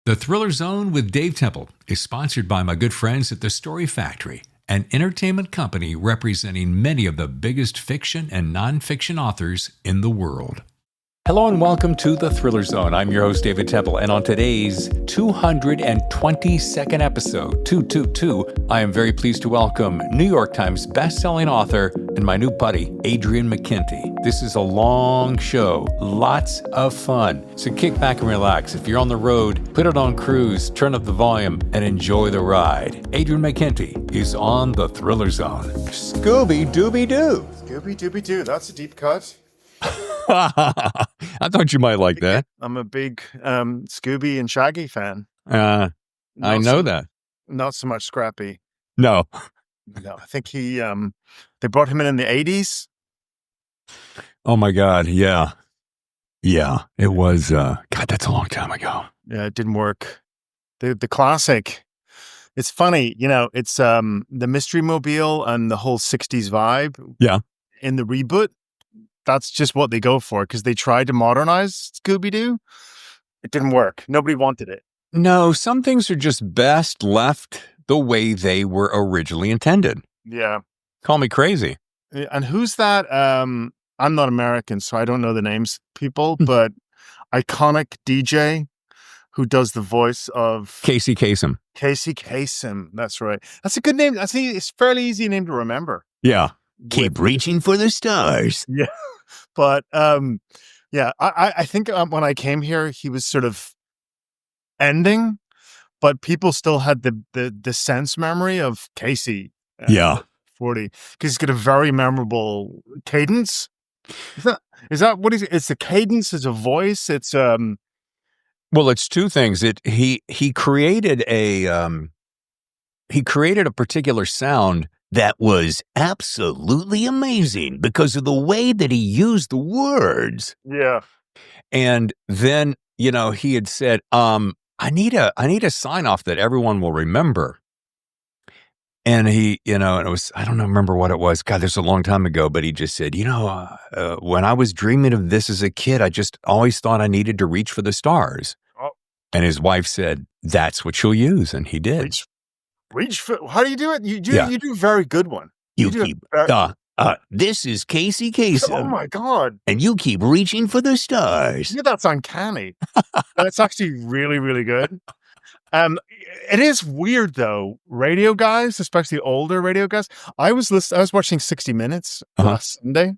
The Thriller Zone with Dave Temple is sponsored by my good friends at The Story Factory, an entertainment company representing many of the biggest fiction and nonfiction authors in the world. Hello and welcome to The Thriller Zone. I'm your host, David Temple, and on today's 222nd episode, 222, I am very pleased to welcome New York Times bestselling author and my new buddy, Adrian McKinty. This is a long show, lots of fun, so kick back and relax. If you're on the road, put it on cruise, turn up the volume, and enjoy the ride. Adrian McKinty is on The Thriller Zone. Scooby-Dooby-Doo. Scooby-Dooby-Doo, that's a deep cut. I thought you might like that. I'm a big Scooby and Shaggy fan. I know that. Not so much Scrappy. No, I think they brought him in the 80s. Oh my God, yeah. It was. God, that's a long time ago. Yeah, it didn't work. The classic. It's funny, it's the Mystery Mobile and the whole 60s vibe. Yeah. In the reboot. That's just what they go for because they tried to modernize Scooby-Doo. It didn't work. Nobody wanted it. No, some things are just best left the way they were originally intended. Yeah. Call me crazy. And who's that? I'm not American, so I don't know the names, people, but iconic DJ who does the voice of Casey Kasem. Casey Kasem. That's right. That's a good name. It's a fairly easy name to remember. Yeah. Keep reaching for the stars. Yeah. But I think when I came here, he was sort of ending, but people still had the sense memory of Casey. 40, because he's got a very memorable cadence. Is that what it's the cadence? It's a voice. It's Well, it's two things. He created a particular sound that was absolutely amazing because of the way that he used the words. Yeah. And then, he had said, I need a sign off that everyone will remember. And he, and it was, I don't remember what it was. God, this was a long time ago, but he just said, when I was dreaming of this as a kid, I just always thought I needed to reach for the stars. Oh. And his wife said, that's what you'll use. And he did. Reach for, how do you do it? You do a very good one. This is Casey Kasem. Oh my God. And you keep reaching for the stars. Yeah, that's uncanny. That's actually really, really good. It is weird though. Radio guys, especially older radio guys. I was watching 60 Minutes last Sunday,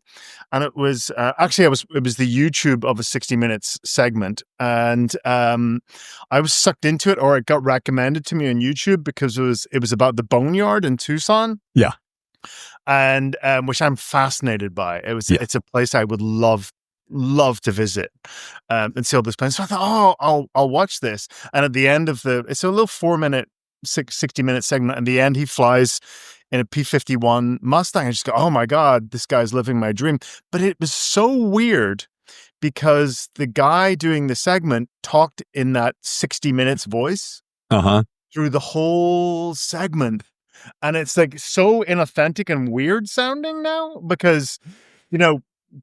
and it was it was the YouTube of a 60 Minutes segment, and I was sucked into it, or it got recommended to me on YouTube because it was about the Boneyard in Tucson. Yeah, and which I'm fascinated by. It's a place I would love to visit and see all this place. So I thought, I'll watch this. And at the end of it's a little 60-minute segment. At the end, he flies in a P-51 Mustang. I just go, oh my God, this guy's living my dream. But it was so weird because the guy doing the segment talked in that 60 Minutes voice through the whole segment. And it's like so inauthentic and weird sounding now because,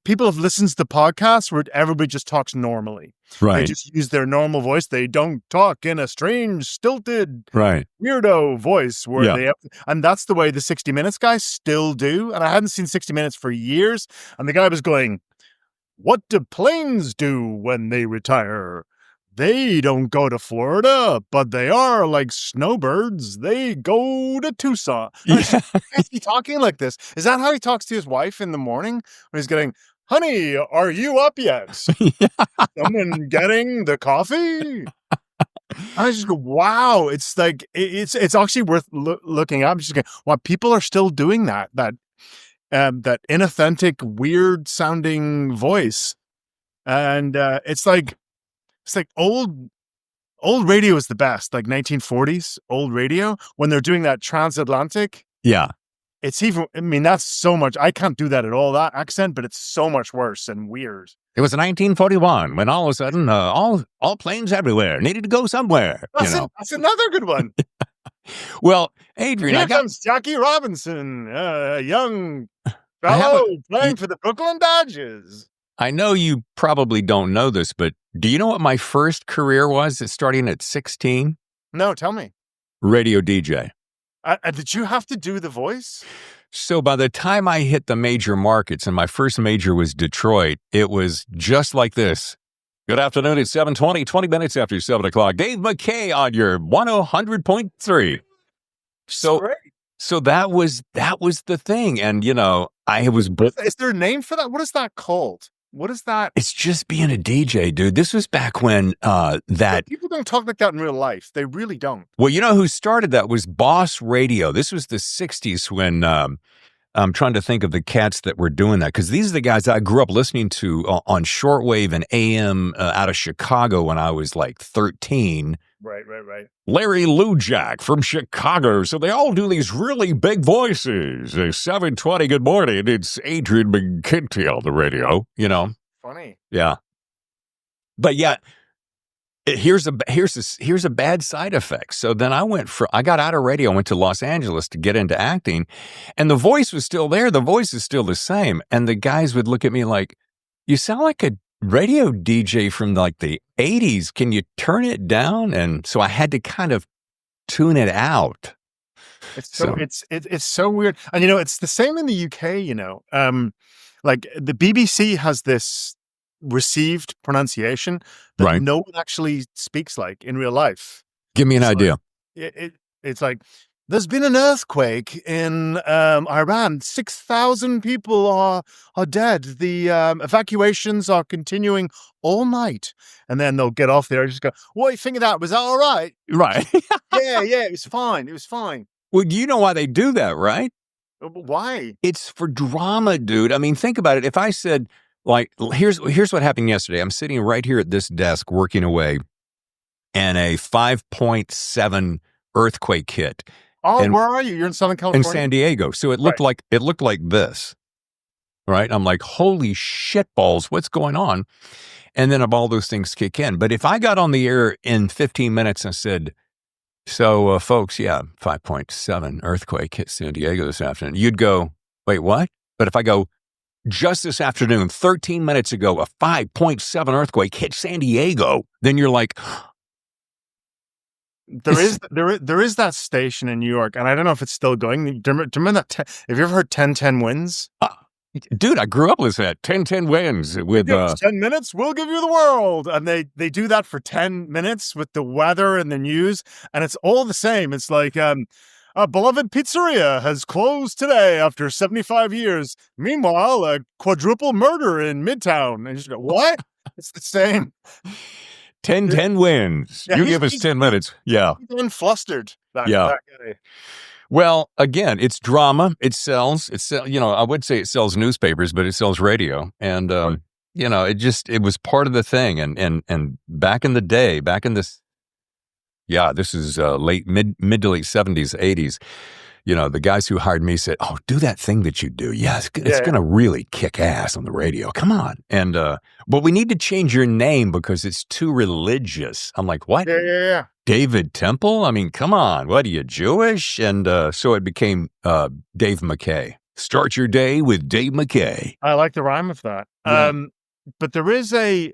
people have listened to the podcast where everybody just talks normally. Right. They just use their normal voice. They don't talk in a strange, stilted, weirdo voice and that's the way the 60 Minutes guys still do. And I hadn't seen 60 Minutes for years. And the guy was going, what do planes do when they retire? They don't go to Florida, but they are like snowbirds. They go to Tucson. Yeah. Is he talking like this? Is that how he talks to his wife in the morning when he's getting, honey, are you up yet? Someone getting the coffee? I just go, wow. It's like, it's actually worth looking up. I'm just going, wow, people are still doing that inauthentic, weird sounding voice. And it's like old radio is the best, like 1940s old radio when they're doing that transatlantic. Yeah. It's that's so much. I can't do that at all, that accent, but it's so much worse and weird. It was 1941 when all of a sudden all planes everywhere needed to go somewhere. That's another good one. Well, Adrian, here comes Jackie Robinson, a young fellow playing for the Brooklyn Dodgers. I know you probably don't know this, but do you know what my first career was? It's starting at 16. No, tell me. Radio DJ. Did you have to do the voice? So by the time I hit the major markets, and my first major was Detroit, it was just like this. Good afternoon. It's 7:20, 20 minutes after 7 o'clock. Dave McKay on your 100.3. So that was the thing. And, I was... Is there a name for that? What is that called? What is that? It's just being a DJ, dude. This was back when people don't talk like that in real life. They really don't. Well, you know who started that was Boss Radio. This was the 60s when I'm trying to think of the cats that were doing that, because these are the guys I grew up listening to on shortwave and AM out of Chicago when I was like 13. Right. Larry Lujak from Chicago. So they all do these really big voices. 7:20, good morning. It's Adrian McKinty on the radio, Funny. Yeah. But yeah, here's a bad side effect. So then I got out of radio, went to Los Angeles to get into acting, and the voice was still there. The voice is still the same. And the guys would look at me like, you sound like a radio DJ from like the 80s. Can you turn it down? And so I had to kind of tune it out. It's so weird. And it's the same in the UK, like the BBC has this received pronunciation that no one actually speaks like in real life. Give me an idea. It's like, there's been an earthquake in Iran. 6,000 people are dead. The evacuations are continuing all night. And then they'll get off there and just go, what do you think of that? Was that all right? Right. Yeah, it was fine. It was fine. Well, you know why they do that, right? Why? It's for drama, dude. I mean, think about it. If I said, like, here's what happened yesterday. I'm sitting right here at this desk working away, and a 5.7 earthquake hit. Oh, where are you? You're in Southern California? In San Diego. So it looked like this, right? I'm like, holy shit balls, what's going on? And then all those things kick in. But if I got on the air in 15 minutes and said, so folks, 5.7 earthquake hit San Diego this afternoon, you'd go, wait, what? But if I go, just this afternoon, 13 minutes ago, a 5.7 earthquake hit San Diego, then you're like... There is that station in New York, and I don't know if it's still going. Do you remember that? Have you ever heard 10-10 wins? Dude, I grew up with that. 10-10 wins with 10 minutes, we'll give you the world. And they do that for 10 minutes with the weather and the news, and it's all the same. It's like a beloved pizzeria has closed today after 75 years. Meanwhile, a quadruple murder in Midtown. And you just go, what? It's the same. 10-10 wins. Yeah, you give us 10 minutes. Yeah. He's been flustered. That guy. Well, again, it's drama. It sells. I would say it sells newspapers, but it sells radio. And, it was part of the thing. And back in the day, this is mid to late 70s, 80s. The guys who hired me said, oh, do that thing that you do. Yeah, it's going to really kick ass on the radio. Come on. And, but we need to change your name because it's too religious. I'm like, what? Yeah. David Temple? I mean, come on. What, are you Jewish? And so it became Dave McKay. Start your day with Dave McKay. I like the rhyme of that. Yeah. But there is a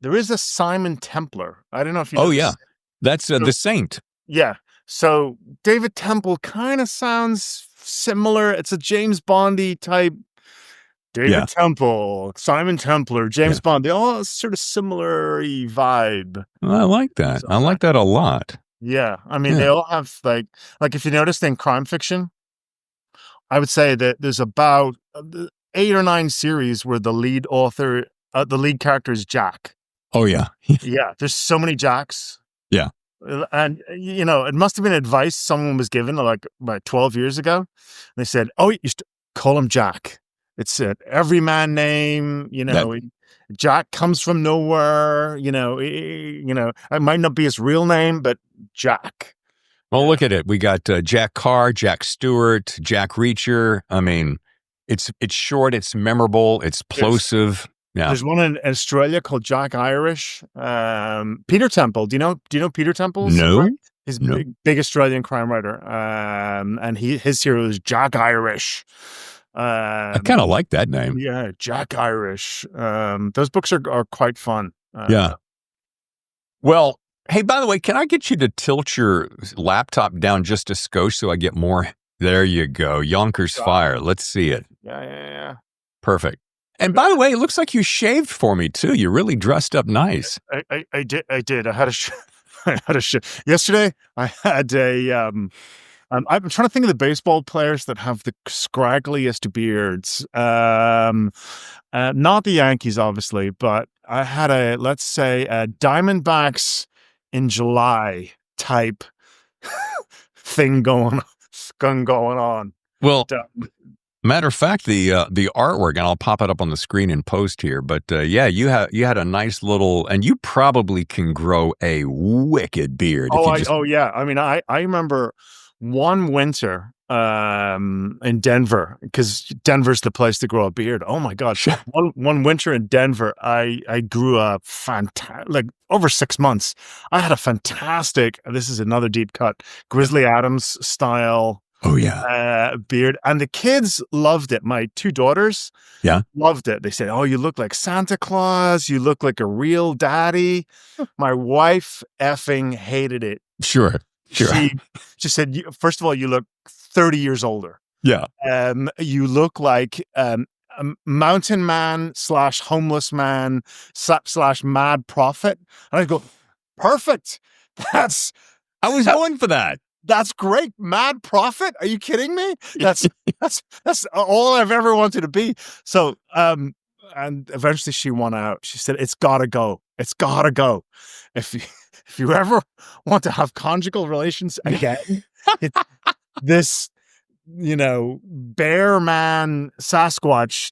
Simon Templar. I don't know if you know. Oh, yeah. That's the saint. Yeah. So David Temple kind of sounds similar. It's a James Bondy type. David Temple, Simon Templar, James Bond. They all sort of similar vibe. I like that. I like that a lot. Yeah. I mean, they all have like if you notice in crime fiction, I would say that there's about 8 or 9 series where the lead character is Jack. Oh, yeah. Yeah. There's so many Jacks. Yeah. And, it must have been advice someone was given like about 12 years ago. They said, oh, you should call him Jack. It's an everyman name, Jack comes from nowhere, it might not be his real name, but Jack. Well, look at it. We got Jack Carr, Jack Stewart, Jack Reacher. I mean, it's short, it's memorable, it's plosive. Yeah. There's one in Australia called Jack Irish. Peter Temple. Do you know Peter Temple? No. He's big Australian crime writer. And his hero is Jack Irish. I kind of like that name. Yeah, Jack Irish. Those books are quite fun. Yeah. Well, hey, by the way, can I get you to tilt your laptop down just a skosh so I get more? There you go. Yonkers Fire. Let's see it. Yeah. Perfect. And by the way, it looks like you shaved for me too. You really dressed up nice. I did. I had a yesterday. I had a I'm trying to think of the baseball players that have the scraggliest beards. Not the Yankees, obviously, but I had let's say a Diamondbacks in July type thing going on. Well, matter of fact, the artwork, and I'll pop it up on the screen in post here. But yeah, you had a nice little, and you probably can grow a wicked beard. Yeah. I mean, I remember one winter in Denver, because Denver's the place to grow a beard. Oh my God. One winter in Denver, I grew a fantastic, like over 6 months. I had a fantastic, this is another deep cut, Grizzly Adams style. Oh yeah. Beard. And the kids loved it. My 2 daughters loved it. They said, "Oh, you look like Santa Claus. You look like a real daddy." My wife effing hated it. Sure. She said, "First of all, you look 30 years older. Yeah. You look like a mountain man / homeless man / mad prophet." And I go, "Perfect. I was going for that. That's great. Mad prophet? Are you kidding me? That's all I've ever wanted to be." So, and eventually she won out. She said, "It's gotta go. It's gotta go. If you ever want to have conjugal relations again, it's this, bear man Sasquatch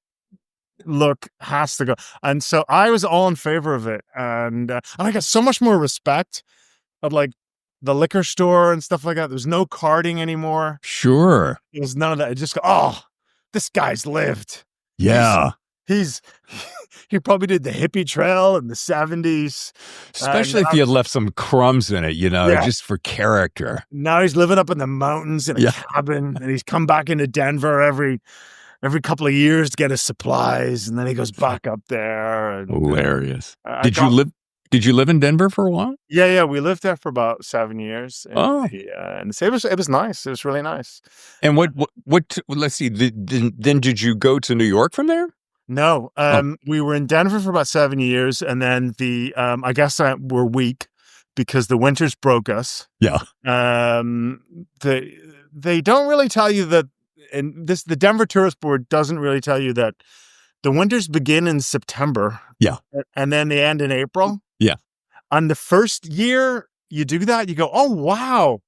look has to go." And so I was all in favor of it. And I got so much more respect of like the liquor store and stuff like that. There's no carding anymore. Sure. There's none of that. It just go, "Oh, this guy's lived." Yeah. He probably did the hippie trail in the 70s. Especially if you had left some crumbs in it, just for character. Now he's living up in the mountains in a cabin, and he's come back into Denver every couple of years to get his supplies, and then he goes back up there. And, hilarious. Did you live in Denver for a while? Yeah. We lived there for about 7 years. And, and it was nice. It was really nice. And what? Let's see. Then did you go to New York from there? No. We were in Denver for about 7 years, and then I guess we're weak because the winters broke us. Yeah. They don't really tell you that, and the Denver Tourist Board doesn't really tell you that the winters begin in September. Yeah. And then they end in April. Yeah. On the first year you do that, you go, "Oh, wow.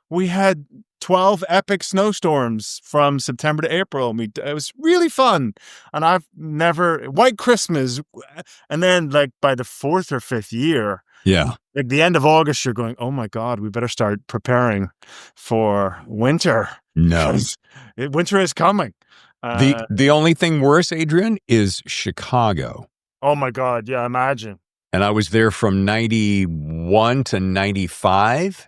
We had 12 epic snowstorms from September to April. It was really fun." And I've never, White Christmas. And then like by the 4th or 5th year, like the end of August, you're going, "Oh my God, we better start preparing for winter." No. Winter is coming. The only thing worse, Adrian, is Chicago. Oh my God. Yeah. Imagine. And I was there from 91 to 95.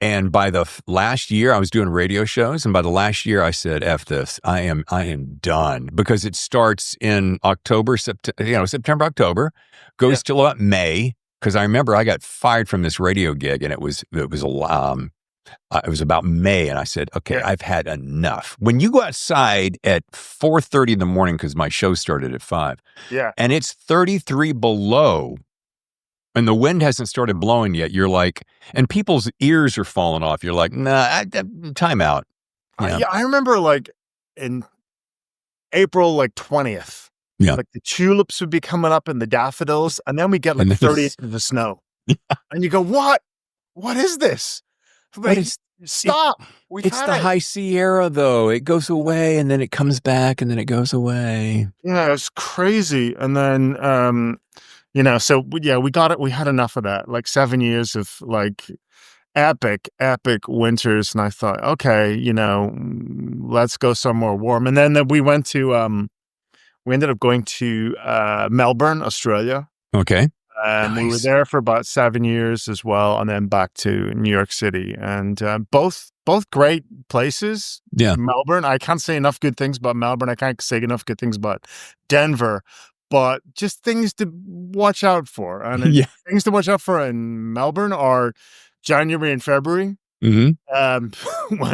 And by the last year, I was doing radio shows. And by the last year, I said, "F this, I am done." Because it starts in October, September, October, goes till about May. Because I remember I got fired from this radio gig, and it was about May. And I said, "Okay, I've had enough." When you go outside at 4:30 in the morning, because my show started at 5, and it's 33 below, and the wind hasn't started blowing yet, you're like, and people's ears are falling off. You're like, "Nah, time out." I remember like in April, like 20th, like the tulips would be coming up and the daffodils, and then we get like 30 inches of the snow. And you go, "What is this?" Like, stop. It's the High Sierra, though. It goes away, and then it comes back, and then it goes away. Yeah, it's crazy. And then, so we got it. We had enough of that. Like 7 years of like epic winters. And I thought, okay, let's go somewhere warm. And then we went to, we ended up going to Melbourne, Australia. Okay. We were there for about 7 years as well, and then back to New York City, and both great places. Yeah. Melbourne, I can't say enough good things about Melbourne. I can't say enough good things about Denver, but just things to watch out for. And things to watch out for in Melbourne are January and February, when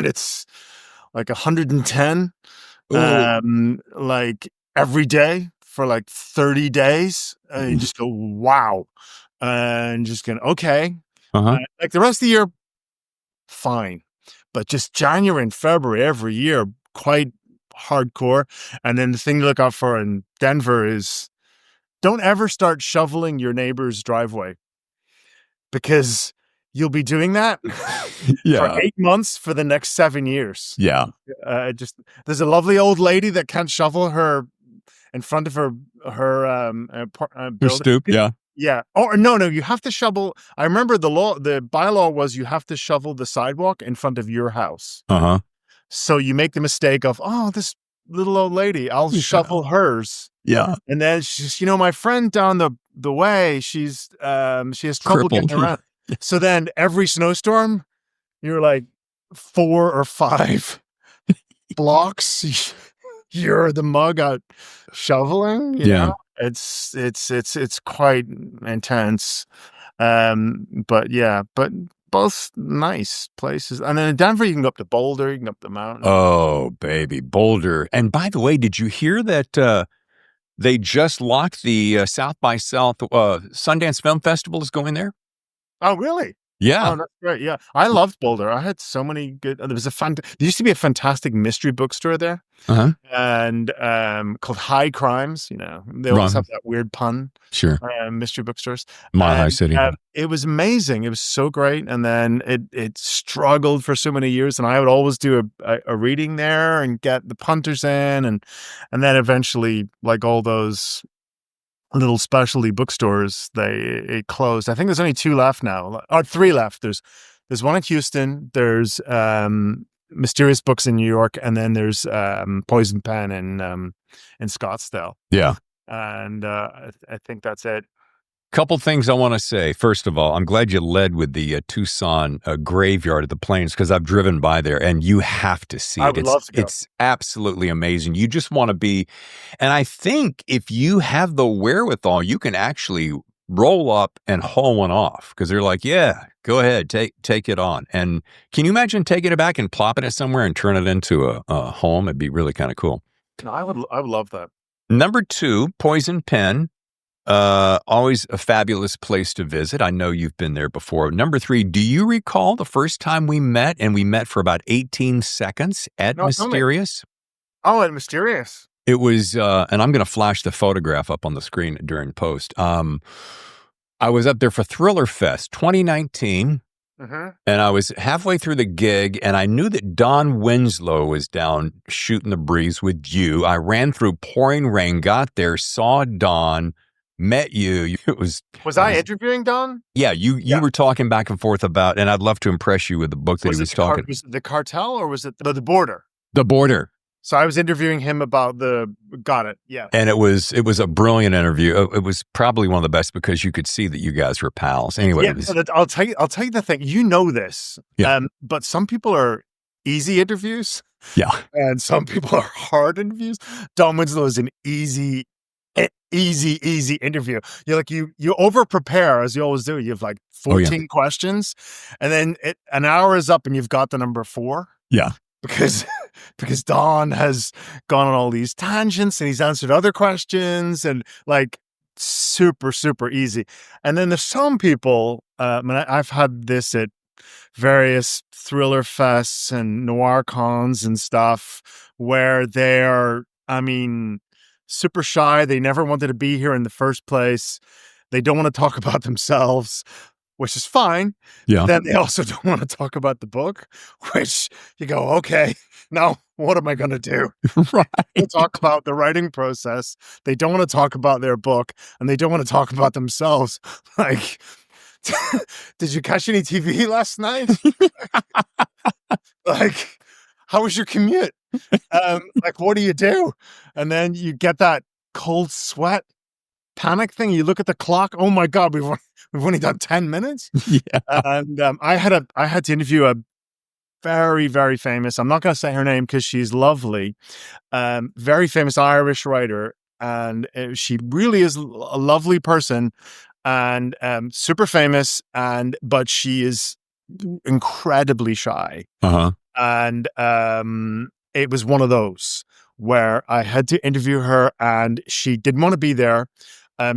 it's like 110, like every day for like 30 days. And you just go, wow. And just going, okay. Like the rest of the year, fine. But just January and February every year, quite hardcore. And then the thing to look out for in Denver is don't ever start shoveling your neighbor's driveway, because you'll be doing that for 8 months for the next 7 years. Yeah. There's a lovely old lady that can't shovel her in front of her building. Stoop. Yeah. Yeah. Oh, no, you have to shovel. I remember the bylaw was you have to shovel the sidewalk in front of your house. So you make the mistake of, this little old lady, I'll shovel hers. Yeah. And then she's, my friend down the way, she has trouble getting around. So then every snowstorm, you're like 4 or 5 blocks. You're the mug out shoveling. You know? It's quite intense. But both nice places. And then in Denver, you can go up to Boulder, you can go up the mountain. Oh, baby, Boulder. And by the way, did you hear that they just locked the South by South Sundance Film Festival is going there? Oh, really? Yeah. Oh, that's great. Yeah. I loved Boulder. I had so many good, there used to be a fantastic mystery bookstore there. And called High Crimes, they always have that weird pun. Sure. Mystery bookstores. Mile High City. It was amazing. It was so great. And then it struggled for so many years, and I would always do a reading there and get the punters in, and then eventually, like all those little specialty bookstores, it closed. I think there's only 2 left now, or 3 left. There's one in Houston. There's Mysterious Books in New York, and then there's Poison Pen in Scottsdale. Yeah. And I think that's it. Couple things I want to say. First of all, I'm glad you led with the Tucson graveyard of the plains, because I've driven by there, and you have to see it. I would love to go. It's absolutely amazing. You just want to be, and I think if you have the wherewithal, you can actually roll up and haul one off, because they're like, yeah, go ahead, take it on. And can you imagine taking it back and plopping it somewhere and turn it into a home? It'd be really kind of cool. No, I would love that. Number 2, Poison Pen. Always a fabulous place to visit. I know you've been there before. Number 3, do you recall the first time we met? And we met for about 18 seconds at Mysterious. Oh, at Mysterious. It was, and I'm going to flash the photograph up on the screen during post. I was up there for Thriller Fest 2019. And I was halfway through the gig, and I knew that Don Winslow was down shooting the breeze with you. I ran through pouring rain, got there, saw Don, met you. Was I interviewing Don? Yeah, you were talking back and forth about, and I'd love to impress you with the book that he was talking. Was it The Cartel, or was it The Border? The Border. So I was interviewing him about got it. Yeah. And it was a brilliant interview. It was probably one of the best, because you could see that you guys were pals. Anyway, I'll tell you the thing. You know this. Yeah. But some people are easy interviews. Yeah. And some people are hard interviews. Don Winslow is an easy interview. You're like, you over prepare, as you always do. You have like 14 questions, and then an hour is up and you've got the number 4. Yeah. Because Don has gone on all these tangents, and he's answered other questions, and like super, super easy. And then there's some people, I've had this at various thriller fests and noir cons and stuff, where they're, super shy. They never wanted to be here in the first place. They don't want to talk about themselves, which is fine. Yeah. Then they also don't want to talk about the book, which you go, okay, now what am I going to do? Right. They talk about the writing process. They don't want to talk about their book, and they don't want to talk about themselves. Like, did you catch any TV last night? Like, how was your commute? Like, what do you do? And then you get that cold sweat panic thing. You look at the clock. Oh my God, we've only done 10 minutes. Yeah. And I had to interview a very, very famous, I'm not going to say her name because she's lovely, very famous Irish writer. And she really is a lovely person and super famous. But she is incredibly shy. Uh-huh. And it was one of those where I had to interview her and she didn't want to be there.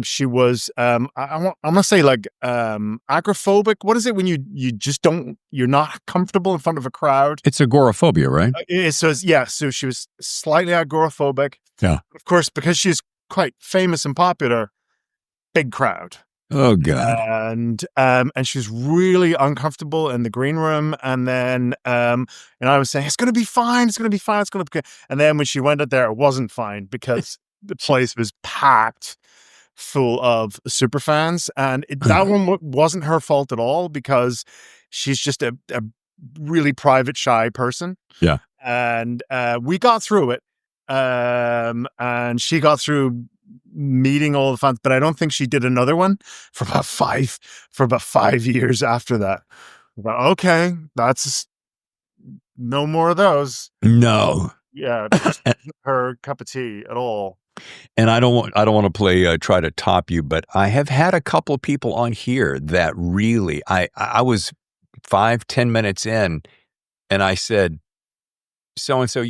She was, I'm going to say like agoraphobic. What is it when you're not comfortable in front of a crowd? It's agoraphobia, right? So she was slightly agoraphobic. Yeah. Of course, because she's quite famous and popular, big crowd. Oh God. And she was really uncomfortable in the green room. And then, and I was saying, it's going to be fine. It's going to be fine. It's going to be good. And then when she went out there, it wasn't fine because the place was packed full of super fans. And that one wasn't her fault at all because she's just a really private, shy person. Yeah. And we got through it. And she got through meeting all the fans, but I don't think she did another one for about 5 years after that. But okay, that's no more of those. No. Yeah, her cup of tea at all. And I don't want to play try to top you, but I have had a couple of people on here that really I was 5-10 minutes in and I said, so and so,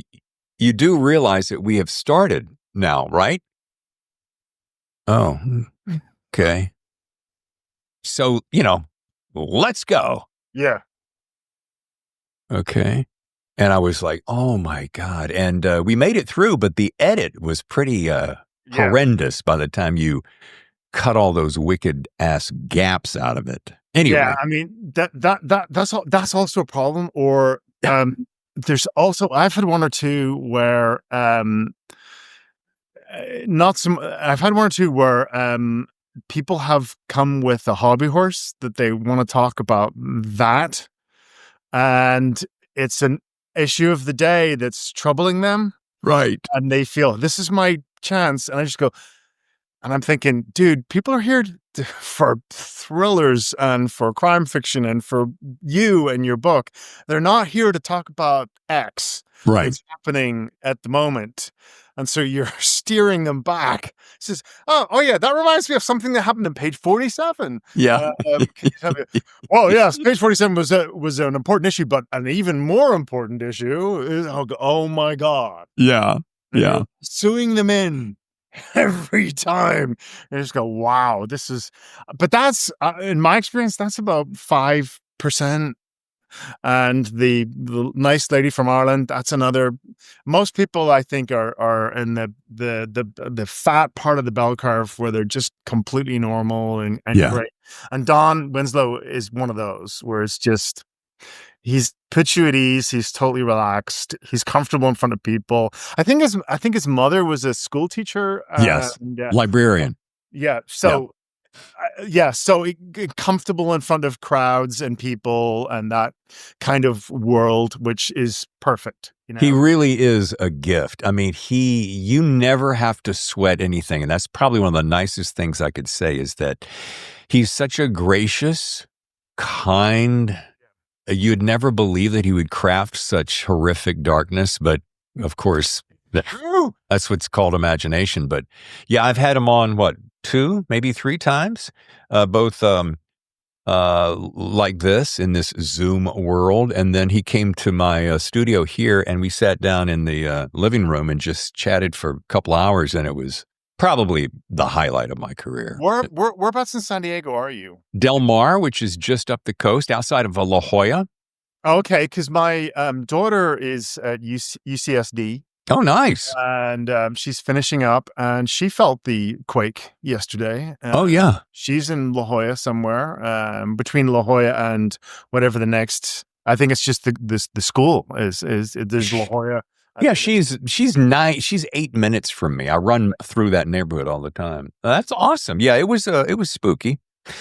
you do realize that we have started now, right? Oh, okay. So, let's go. Yeah. Okay. And I was like, oh my God. And we made it through, but the edit was pretty horrendous by the time you cut all those wicked ass gaps out of it. Anyway. Yeah, I mean, that's also a problem. Or there's also, I've had one or two where I've had one or two where people have come with a hobby horse that they want to talk about that. And it's an issue of the day that's troubling them. Right. And they feel this is my chance. And I just go, and I'm thinking, dude, people are here for thrillers and for crime fiction and for you and your book. They're not here to talk about X. Right. It's happening at the moment. And so you're steering them back. It says, oh yeah, that reminds me of something that happened in page 47. Yeah. Well, yes, page 47 was an important issue, but an even more important issue is, oh my God. Yeah. Yeah. Suing them in every time. And just go, wow, but that's, in my experience, that's about 5%. And the nice lady from Ireland, that's another. Most people, I think, are in the fat part of the bell curve where they're just completely normal and great. And Don Winslow is one of those where it's just he's puts you at ease. He's totally relaxed. He's comfortable in front of people. I think his mother was a school teacher. Yes, librarian. Yeah. So. So comfortable in front of crowds and people and that kind of world, which is perfect. He really is a gift. I mean, you never have to sweat anything. And that's probably one of the nicest things I could say is that he's such a gracious, kind, you'd never believe that he would craft such horrific darkness. But of course, that's what's called imagination. But yeah, I've had him on 2, maybe 3 times, both like this in this Zoom world. And then he came to my studio here and we sat down in the living room and just chatted for a couple hours. And it was probably the highlight of my career. Whereabouts in San Diego are you? Del Mar, which is just up the coast outside of La Jolla. Okay, because my daughter is at UCSD. Oh, nice. And she's finishing up and she felt the quake yesterday. Oh, yeah. She's in La Jolla somewhere, between La Jolla and whatever the next, I think it's just the school is there's La Jolla. Yeah, she's 8 minutes from me. I run through that neighborhood all the time. That's awesome. Yeah, it was spooky.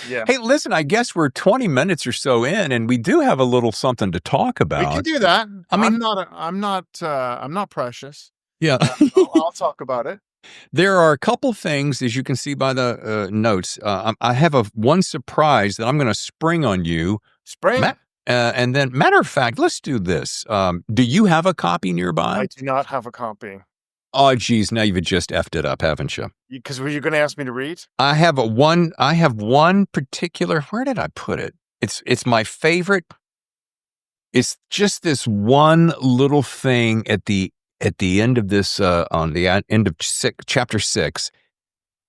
Yeah. Hey, listen, I guess we're 20 minutes or so in, and we do have a little something to talk about. We can do that. I mean, I'm not precious. Yeah. I'll talk about it. There are a couple things, as you can see by the notes. I have one surprise that I'm going to spring on you. Spring? And then, matter of fact, let's do this. Do you have a copy nearby? I do not have a copy. Oh, geez, now you've just effed it up, haven't you? Because were you going to ask me to read? I have one particular. Where did I put it? It's my favorite. It's just this one little thing at the end of this, on the end of chapter 6.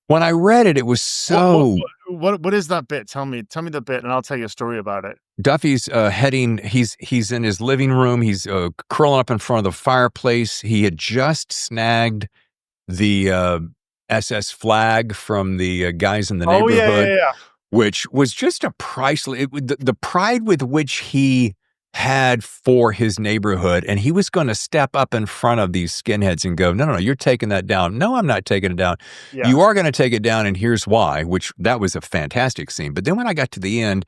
When I read it, it was so. What is that bit? Tell me the bit, and I'll tell you a story about it. Duffy's heading. He's in his living room. He's curling up in front of the fireplace. He had just snagged the SS flag from the guys in the neighborhood, which was just a priceless. The pride with which he had for his neighborhood, and he was going to step up in front of these skinheads and go, no, you're taking that down. No, I'm not taking it down. Yeah. You are going to take it down, and here's why, which that was a fantastic scene. But then when I got to the end,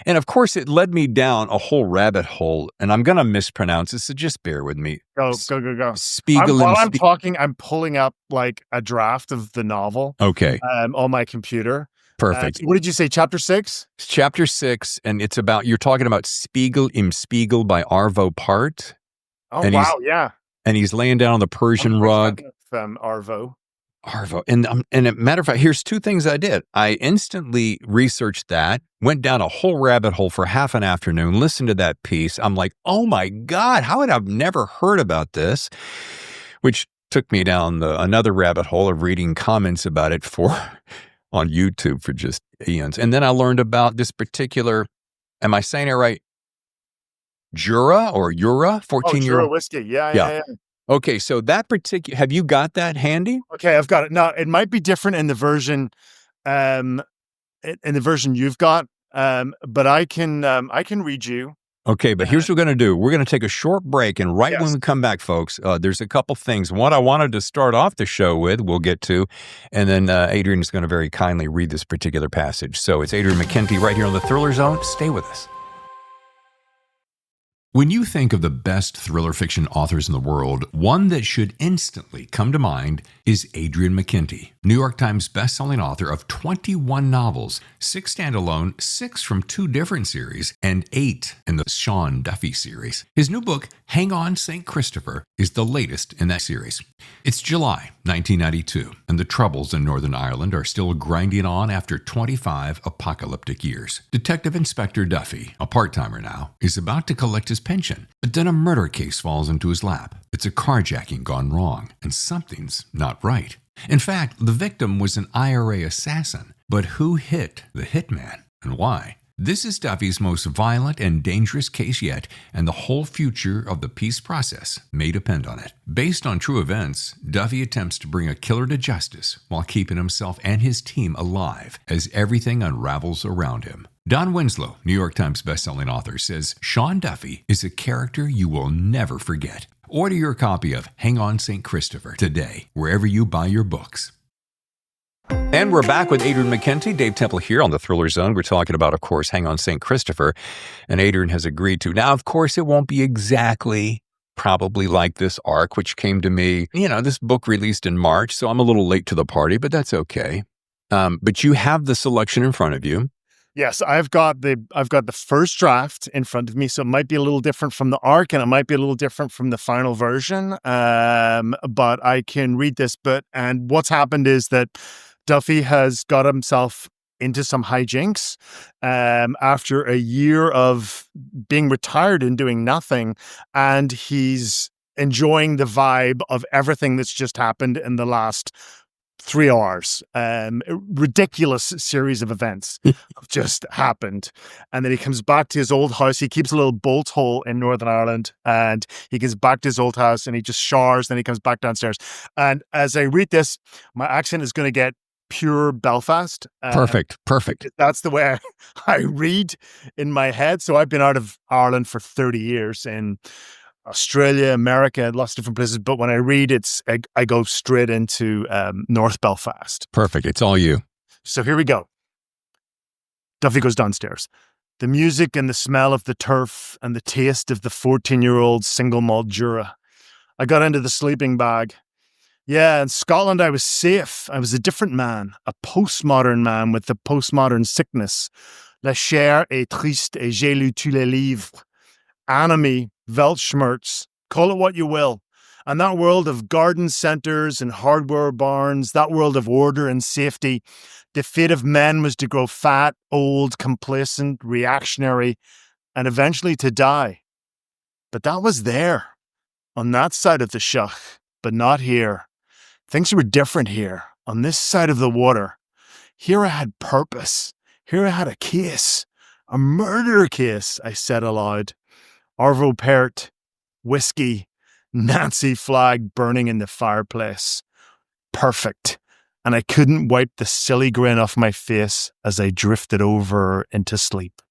and of course it led me down a whole rabbit hole, and I'm going to mispronounce this, so just bear with me. Go. While I'm talking, I'm pulling up like a draft of the novel. Okay. On my computer. Perfect. What did you say? Chapter 6? It's chapter 6, and it's about, you're talking about Spiegel im Spiegel by Arvo Part. Oh, and wow, yeah. And he's laying down on the Persian rug. Arvo. And a matter of fact, here's two things I did. I instantly researched that, went down a whole rabbit hole for half an afternoon, listened to that piece. I'm like, oh my God, how had I never heard about this? Which took me down another rabbit hole of reading comments about it on YouTube for just eons. And then I learned about this particular, am I saying it right? Jura 14-year-old? Jura whiskey. Yeah. Okay, so that particular, have you got that handy? Okay, I've got it. Now, it might be different in the version, you've got, but I can read you. Okay, but here's what we're going to do. We're going to take a short break, and when we come back, folks, there's a couple things. What I wanted to start off the show with, we'll get to, and then Adrian is going to very kindly read this particular passage. So it's Adrian McKinty right here on the Thriller Zone. Stay with us. When you think of the best thriller fiction authors in the world, one that should instantly come to mind is Adrian McKinty, New York Times bestselling author of 21 novels, 6 standalone, 6 from 2 different series, and 8 in the Sean Duffy series. His new book, Hang On, St. Christopher, is the latest in that series. It's July 1992, and the troubles in Northern Ireland are still grinding on after 25 apocalyptic years. Detective Inspector Duffy, a part-timer now, is about to collect his pension, but then a murder case falls into his lap. It's a carjacking gone wrong, and something's not right. In fact, the victim was an IRA assassin, but who hit the hitman and why? This is Duffy's most violent and dangerous case yet, and the whole future of the peace process may depend on it. Based on true events, Duffy attempts to bring a killer to justice while keeping himself and his team alive as everything unravels around him. Don Winslow, New York Times bestselling author, says Sean Duffy is a character you will never forget. Order your copy of Hang On, St. Christopher today, wherever you buy your books. And we're back with Adrian McKinty, Dave Temple here on the Thriller Zone. We're talking about, of course, Hang On, St. Christopher, and Adrian has agreed to. Now, of course, it won't be exactly probably like this arc, which came to me, this book released in March, so I'm a little late to the party, but that's okay. But you have the selection in front of you. Yes, I've got the first draft in front of me, so it might be a little different from the arc, and it might be a little different from the final version. But I can read this bit, and what's happened is that Duffy has got himself into some hijinks after a year of being retired and doing nothing, and he's enjoying the vibe of everything that's just happened in the last 3 hours. A ridiculous series of events have just happened. And then he comes back to his old house. He keeps a little bolt hole in Northern Ireland, and he gets back to his old house and he just showers. Then he comes back downstairs. And as I read this, my accent is going to get pure Belfast. Perfect. That's the way I read in my head. So I've been out of Ireland for 30 years in Australia, America, lots of different places. But when I read, I go straight into North Belfast. Perfect. It's all you. So here we go. Duffy goes downstairs. The music and the smell of the turf and the taste of the 14-year-old single malt Jura. I got into the sleeping bag. Yeah, in Scotland, I was safe. I was a different man, a postmodern man with the postmodern sickness. La chair est triste et j'ai lu tous les livres. Anime, Weltschmerz, call it what you will. And that world of garden centers and hardware barns, that world of order and safety, the fate of men was to grow fat, old, complacent, reactionary, and eventually to die. But that was there, on that side of the Shach, but not here. Things were different here, on this side of the water. Here I had purpose. Here I had a case. A murder case, I said aloud. Arvo Pärt, whiskey, Nazi flag burning in the fireplace. Perfect. And I couldn't wipe the silly grin off my face as I drifted over into sleep.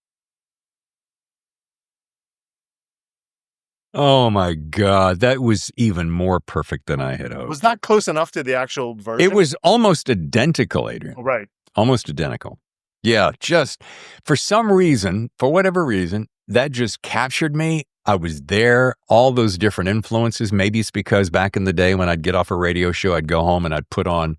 Oh my God, that was even more perfect than I had hoped. Was that close enough to the actual version? It was almost identical, Adrian. Oh, right. Almost identical. Yeah, just for some reason, for whatever reason, that just captured me. I was there, all those different influences. Maybe it's because back in the day when I'd get off a radio show, I'd go home and I'd put on,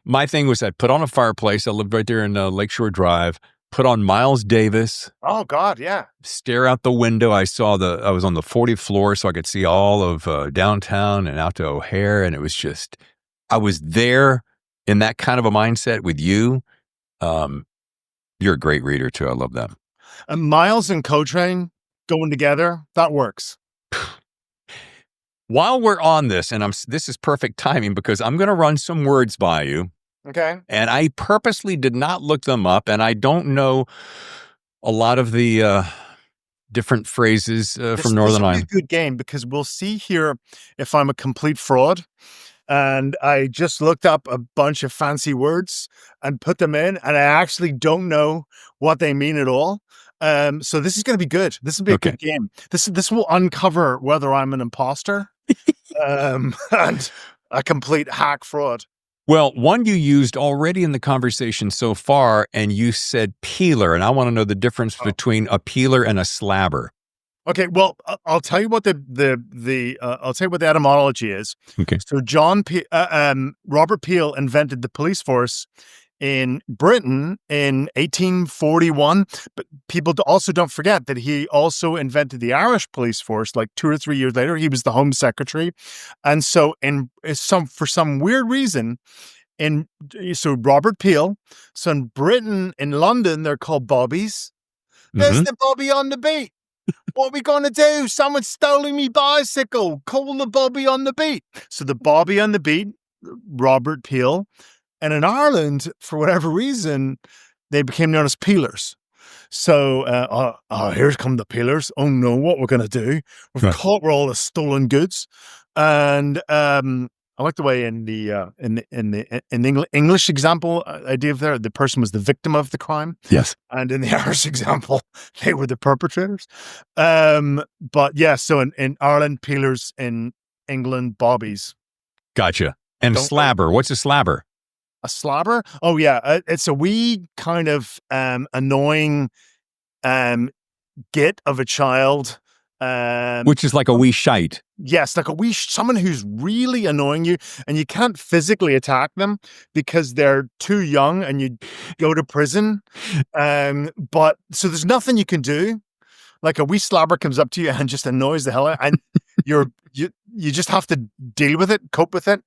my thing was I'd put on a fireplace. I lived right there in Lakeshore Drive, put on Miles Davis. Oh God, yeah. Stare out the window. I was on the 40th floor, so I could see all of downtown and out to O'Hare. And it was just, I was there in that kind of a mindset with you. You're a great reader too. I love that. And Miles and Coltrane going together, that works. While we're on this, and this is perfect timing because I'm going to run some words by you. Okay. And I purposely did not look them up, and I don't know a lot of the different phrases from Northern Ireland. This will be a good game because we'll see here if I'm a complete fraud. And I just looked up a bunch of fancy words and put them in, and I actually don't know what they mean at all. So this is going to be good. This will be a good game. This will uncover whether I'm an imposter and a complete hack fraud. Well, one you used already in the conversation so far, and you said peeler, and I want to know the difference between a peeler and a slabber. Okay, well, I'll tell you what I'll tell you what the etymology is. Okay. So Robert Peel invented the police force in Britain in 1841, but people also don't forget that he also invented the Irish police force like 2 or 3 years later. He was the Home Secretary. And so for some weird reason, so Robert Peel, so in Britain, in London, they're called bobbies. There's the bobby on the beat. What are we going to do? Someone's stolen me bicycle. Call the bobby on the beat. So the bobby on the beat, Robert Peel. And in Ireland, for whatever reason, they became known as peelers. So, here come the peelers. Oh no, what we're going to do? We've caught all the stolen goods. And I like the way in the English example I gave there, the person was the victim of the crime. Yes. And in the Irish example, they were the perpetrators. But yeah, so in Ireland, peelers, in England, bobbies. Gotcha. And slabber. What's a slabber? A slabber? Oh yeah, it's a wee kind of annoying git of a child. Which is like a wee shite. Yes, like someone who's really annoying you, and you can't physically attack them because they're too young and you go to prison. But so there's nothing you can do. Like a wee slabber comes up to you and just annoys the hell out, and you just have to deal with it, cope with it.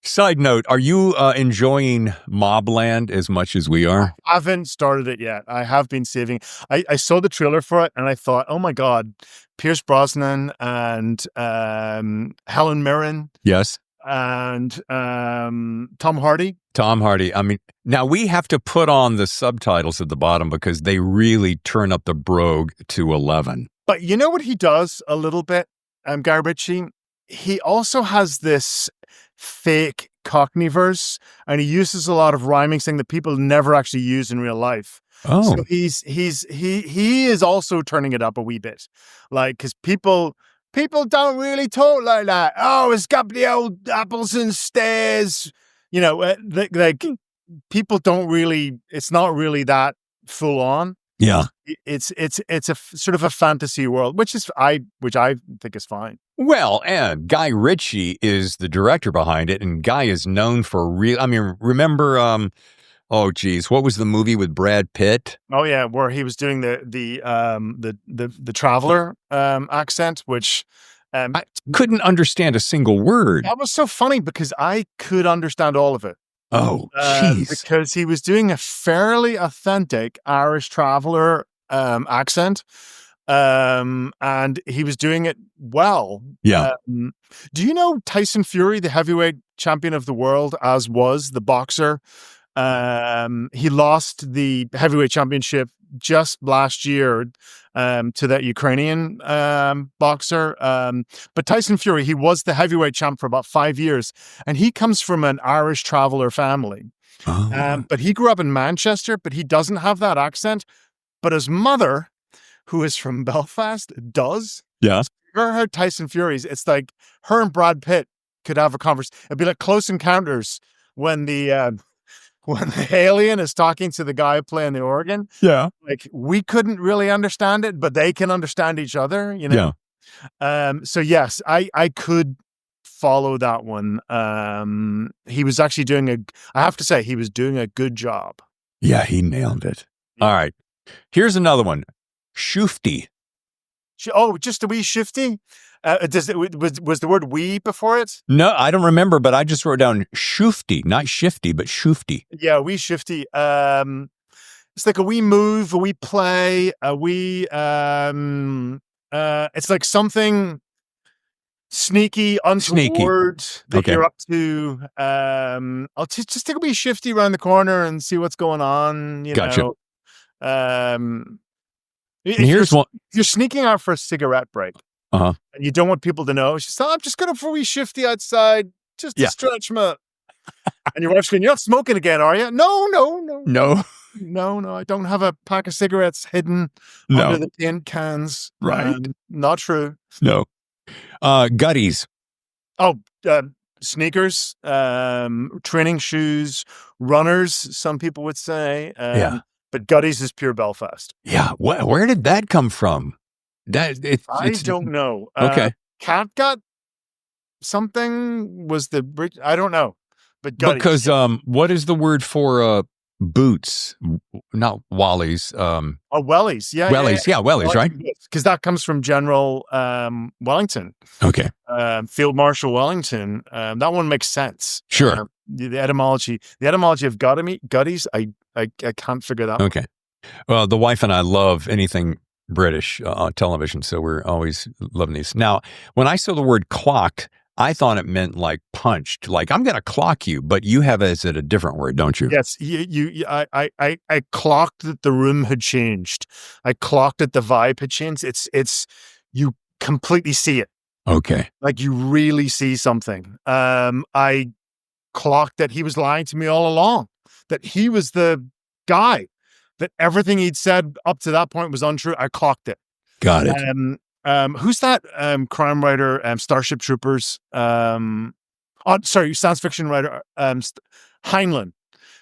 Side note, are you enjoying Mobland as much as we are? I haven't started it yet. I have been saving. I saw the trailer for it and I thought, oh my God, Pierce Brosnan and Helen Mirren. Yes. And Tom Hardy. Tom Hardy. I mean, now we have to put on the subtitles at the bottom because they really turn up the brogue to 11. But you know what he does a little bit, Guy Ritchie? He also has this fake Cockney verse, and he uses a lot of rhyming thing that people never actually use in real life. Oh, so he is also turning it up a wee bit, like because people don't really talk like that. Oh, it's got the old apples and stairs, you know. Like people don't really. It's not really that full on. Yeah. It's a sort of a fantasy world, which I think is fine. Well, and Guy Ritchie is the director behind it, and Guy is known for real. I mean, remember? Oh, geez, what was the movie with Brad Pitt? Oh yeah, where he was doing the traveler accent, which I couldn't understand a single word. That was so funny because I could understand all of it. Oh, jeez. Because he was doing a fairly authentic Irish traveler accent, and he was doing it well. Yeah. Do you know Tyson Fury, the heavyweight champion of the world, as was the boxer? He lost the heavyweight championship just last year to that Ukrainian boxer. But Tyson Fury, he was the heavyweight champ for about 5 years, and he comes from an Irish traveler family. Oh. But he grew up in Manchester, but he doesn't have that accent. But his mother, who is from Belfast, does. Yeah. Her Tyson Fury's, it's like her and Brad Pitt could have a conversation. It'd be like Close Encounters when the alien is talking to the guy playing the organ. Yeah. Like, we couldn't really understand it, but they can understand each other, you know? Yeah. So yes, I could follow that one. He was actually I have to say, he was doing a good job. Yeah, he nailed it. All right. Here's another one. Shufti. Oh, just a wee shifty? Was the word wee before it? No, I don't remember, but I just wrote down shufti, not shifty, but shufti. Yeah, wee shifty. It's like a wee move, a wee play, a wee. It's like something sneaky, untoward that you're up to. I'll just take a wee shifty around the corner and see what's going on. You know. If you're sneaking out for a cigarette break, and you don't want people to know, she's I'm just going for a wee shifty outside, just to stretch my. And your wife's going, "You're not smoking again, are you?" No. I don't have a pack of cigarettes hidden under the tin cans. Right. Not true. No. Gutties. Oh, sneakers, training shoes, runners, some people would say. Yeah. But Gutties is pure Belfast. Yeah. Where did that come from? I don't know. Okay. Catgut something was the bridge. I don't know. But Gutties. Because what is the word for boots? Not Wallies. Wellies. Yeah. Wellies. Yeah, Wellies, right? Because that comes from General Wellington. Okay. Field Marshal Wellington. That one makes sense. Sure. The etymology of gutties, I can't figure that. Okay. Well, the wife and I love anything British on television, so we're always loving these. Now, when I saw the word clocked, I thought it meant like punched, like I'm going to clock you, but you have it a different word, don't you? Yes, I clocked that the room had changed. I clocked that the vibe had changed. It's you completely see it. Okay. Like you really see something. I clocked that he was lying to me all along, that he was the guy, that everything he'd said up to that point was untrue. I clocked it. Got it. Who's that crime writer? Starship Troopers. Science fiction writer. Heinlein.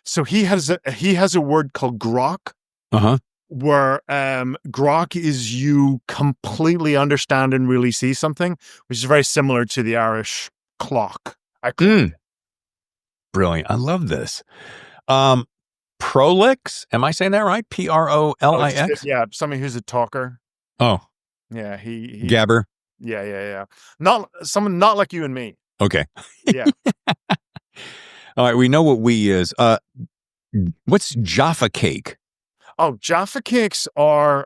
So he has a word called grok. Where grok is you completely understand and really see something, which is very similar to the Irish clock. Brilliant. I love this. Prolix. Am I saying that right? Prolix? Yeah, somebody who's a talker. Oh. Yeah, he Gabber. Yeah. Someone not like you and me. Okay. Yeah. All right, we know what we is. What's Jaffa cake? Oh, Jaffa cakes are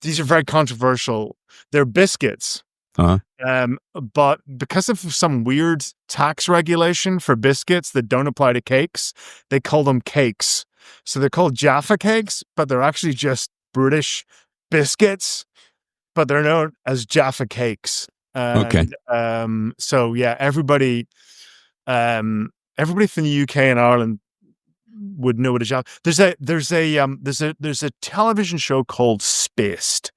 these are very controversial. They're biscuits. But because of some weird tax regulation for biscuits that don't apply to cakes, they call them cakes. So they're called Jaffa cakes, but they're actually just British biscuits, but they're known as Jaffa cakes. Okay. So yeah, everybody from the UK and Ireland would know what a Jaffa. There's a television show called Spaced.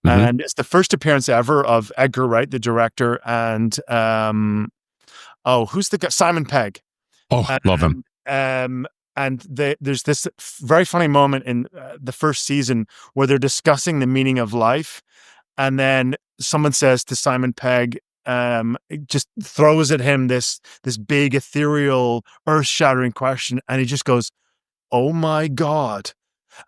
And it's the first appearance ever of Edgar Wright, the director, and who's the guy? Simon Pegg. Oh, love him. and there's this very funny moment in the first season where they're discussing the meaning of life, and then someone says to Simon Pegg, just throws at him this big ethereal, earth-shattering question, and he just goes, "Oh my God."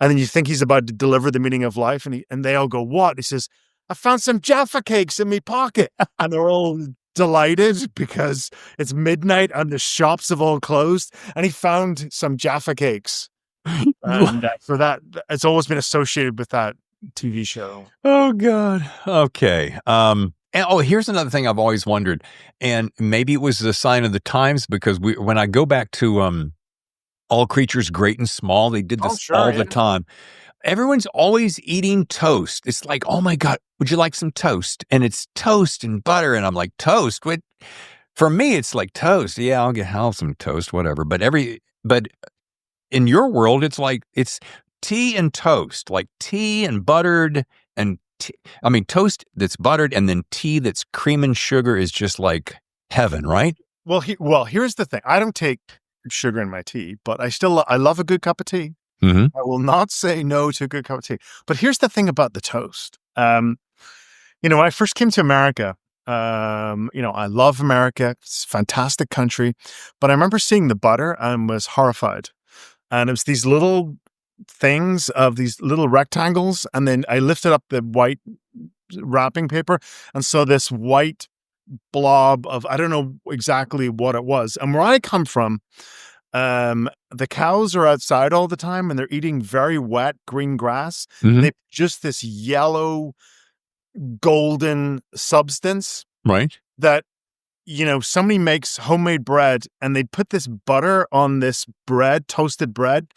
And then you think he's about to deliver the meaning of life, and they all go, "What?" He says, "I found some Jaffa cakes in my pocket." And they're all delighted because it's midnight and the shops have all closed, and he found some Jaffa cakes. And for that, it's always been associated with that TV show. Oh, God. Okay. And, here's another thing I've always wondered, and maybe it was a sign of the times, because when I go back to All Creatures Great and Small, they did this all the time. Everyone's always eating toast. It's like, oh my God, would you like some toast? And it's toast and butter. And I'm like, toast? What? For me, it's like toast. Yeah, I'll have some toast, whatever. But in your world, it's tea and toast, like tea and buttered and toast that's buttered and then tea that's cream and sugar is just like heaven, right? Well, here's the thing. I don't take sugar in my tea, but I love a good cup of tea. Mm-hmm. I will not say no to a good cup of tea. But here's the thing about the toast. When I first came to America, I love America. It's a fantastic country. But I remember seeing the butter and was horrified. And it was these little things of these little rectangles. And then I lifted up the white wrapping paper and saw this white blob of, I don't know exactly what it was. And where I come from, the cows are outside all the time and they're eating very wet green grass. Mm-hmm. They've just this yellow golden substance, right? That, somebody makes homemade bread and they put this butter on this bread, toasted bread,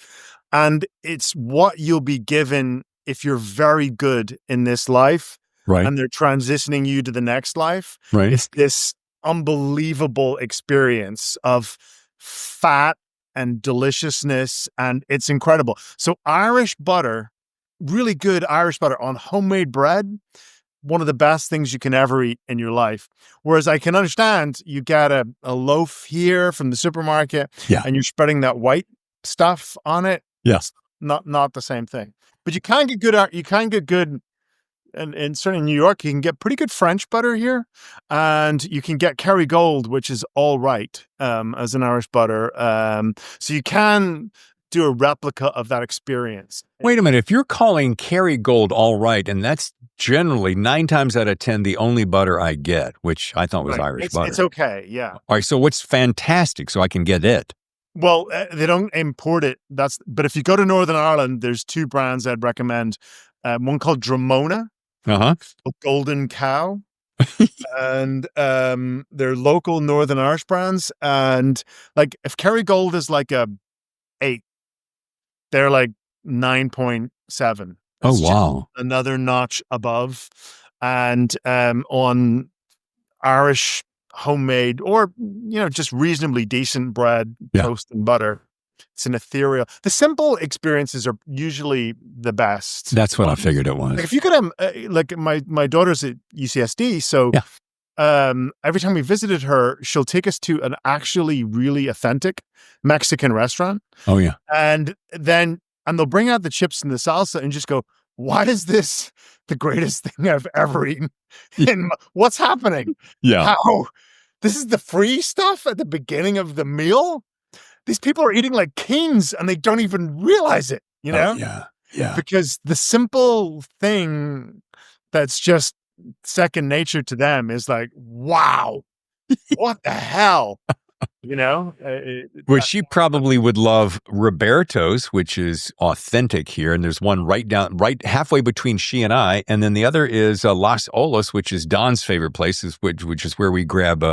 and it's what you'll be given if you're very good in this life, right? And they're transitioning you to the next life, right? It's this unbelievable experience of fat and deliciousness, and it's incredible. So Irish butter, really good Irish butter on homemade bread, one of the best things you can ever eat in your life. Whereas I can understand you get a loaf here from the supermarket, and you're spreading that white stuff on it. Yes, not the same thing. But you can get good. And certainly in New York, you can get pretty good French butter here, and you can get Kerrygold, which is all right as an Irish butter. So you can do a replica of that experience. Wait a minute. If you're calling Kerrygold all right, and that's generally 9 times out of 10 the only butter I get, which I thought was Irish butter. It's okay, yeah. All right, so what's fantastic so I can get it? Well, they don't import it. But if you go to Northern Ireland, there's 2 brands I'd recommend. One called Dramona. Golden Cow, and they're local Northern Irish brands. And like if Kerrygold is like a 8, they're like 9.7. Oh wow! Another notch above. And on Irish homemade or just reasonably decent bread, toast and butter, it's an ethereal. The simple experiences are usually the best. That's what I figured it was. Like if you could, like my daughter's at UCSD, so every time we visited her, she'll take us to an actually really authentic Mexican restaurant. Oh yeah, and they'll bring out the chips and the salsa and just go, "Why is this the greatest thing I've ever eaten? And what's happening? Yeah, how this is the free stuff at the beginning of the meal." These people are eating like kings and they don't even realize it, Yeah. Because the simple thing that's just second nature to them is like, wow, what the hell? Well, she probably would love Roberto's, which is authentic here. And there's one right halfway between she and I. And then the other is Las Olas, which is Don's favorite place, which is where we grab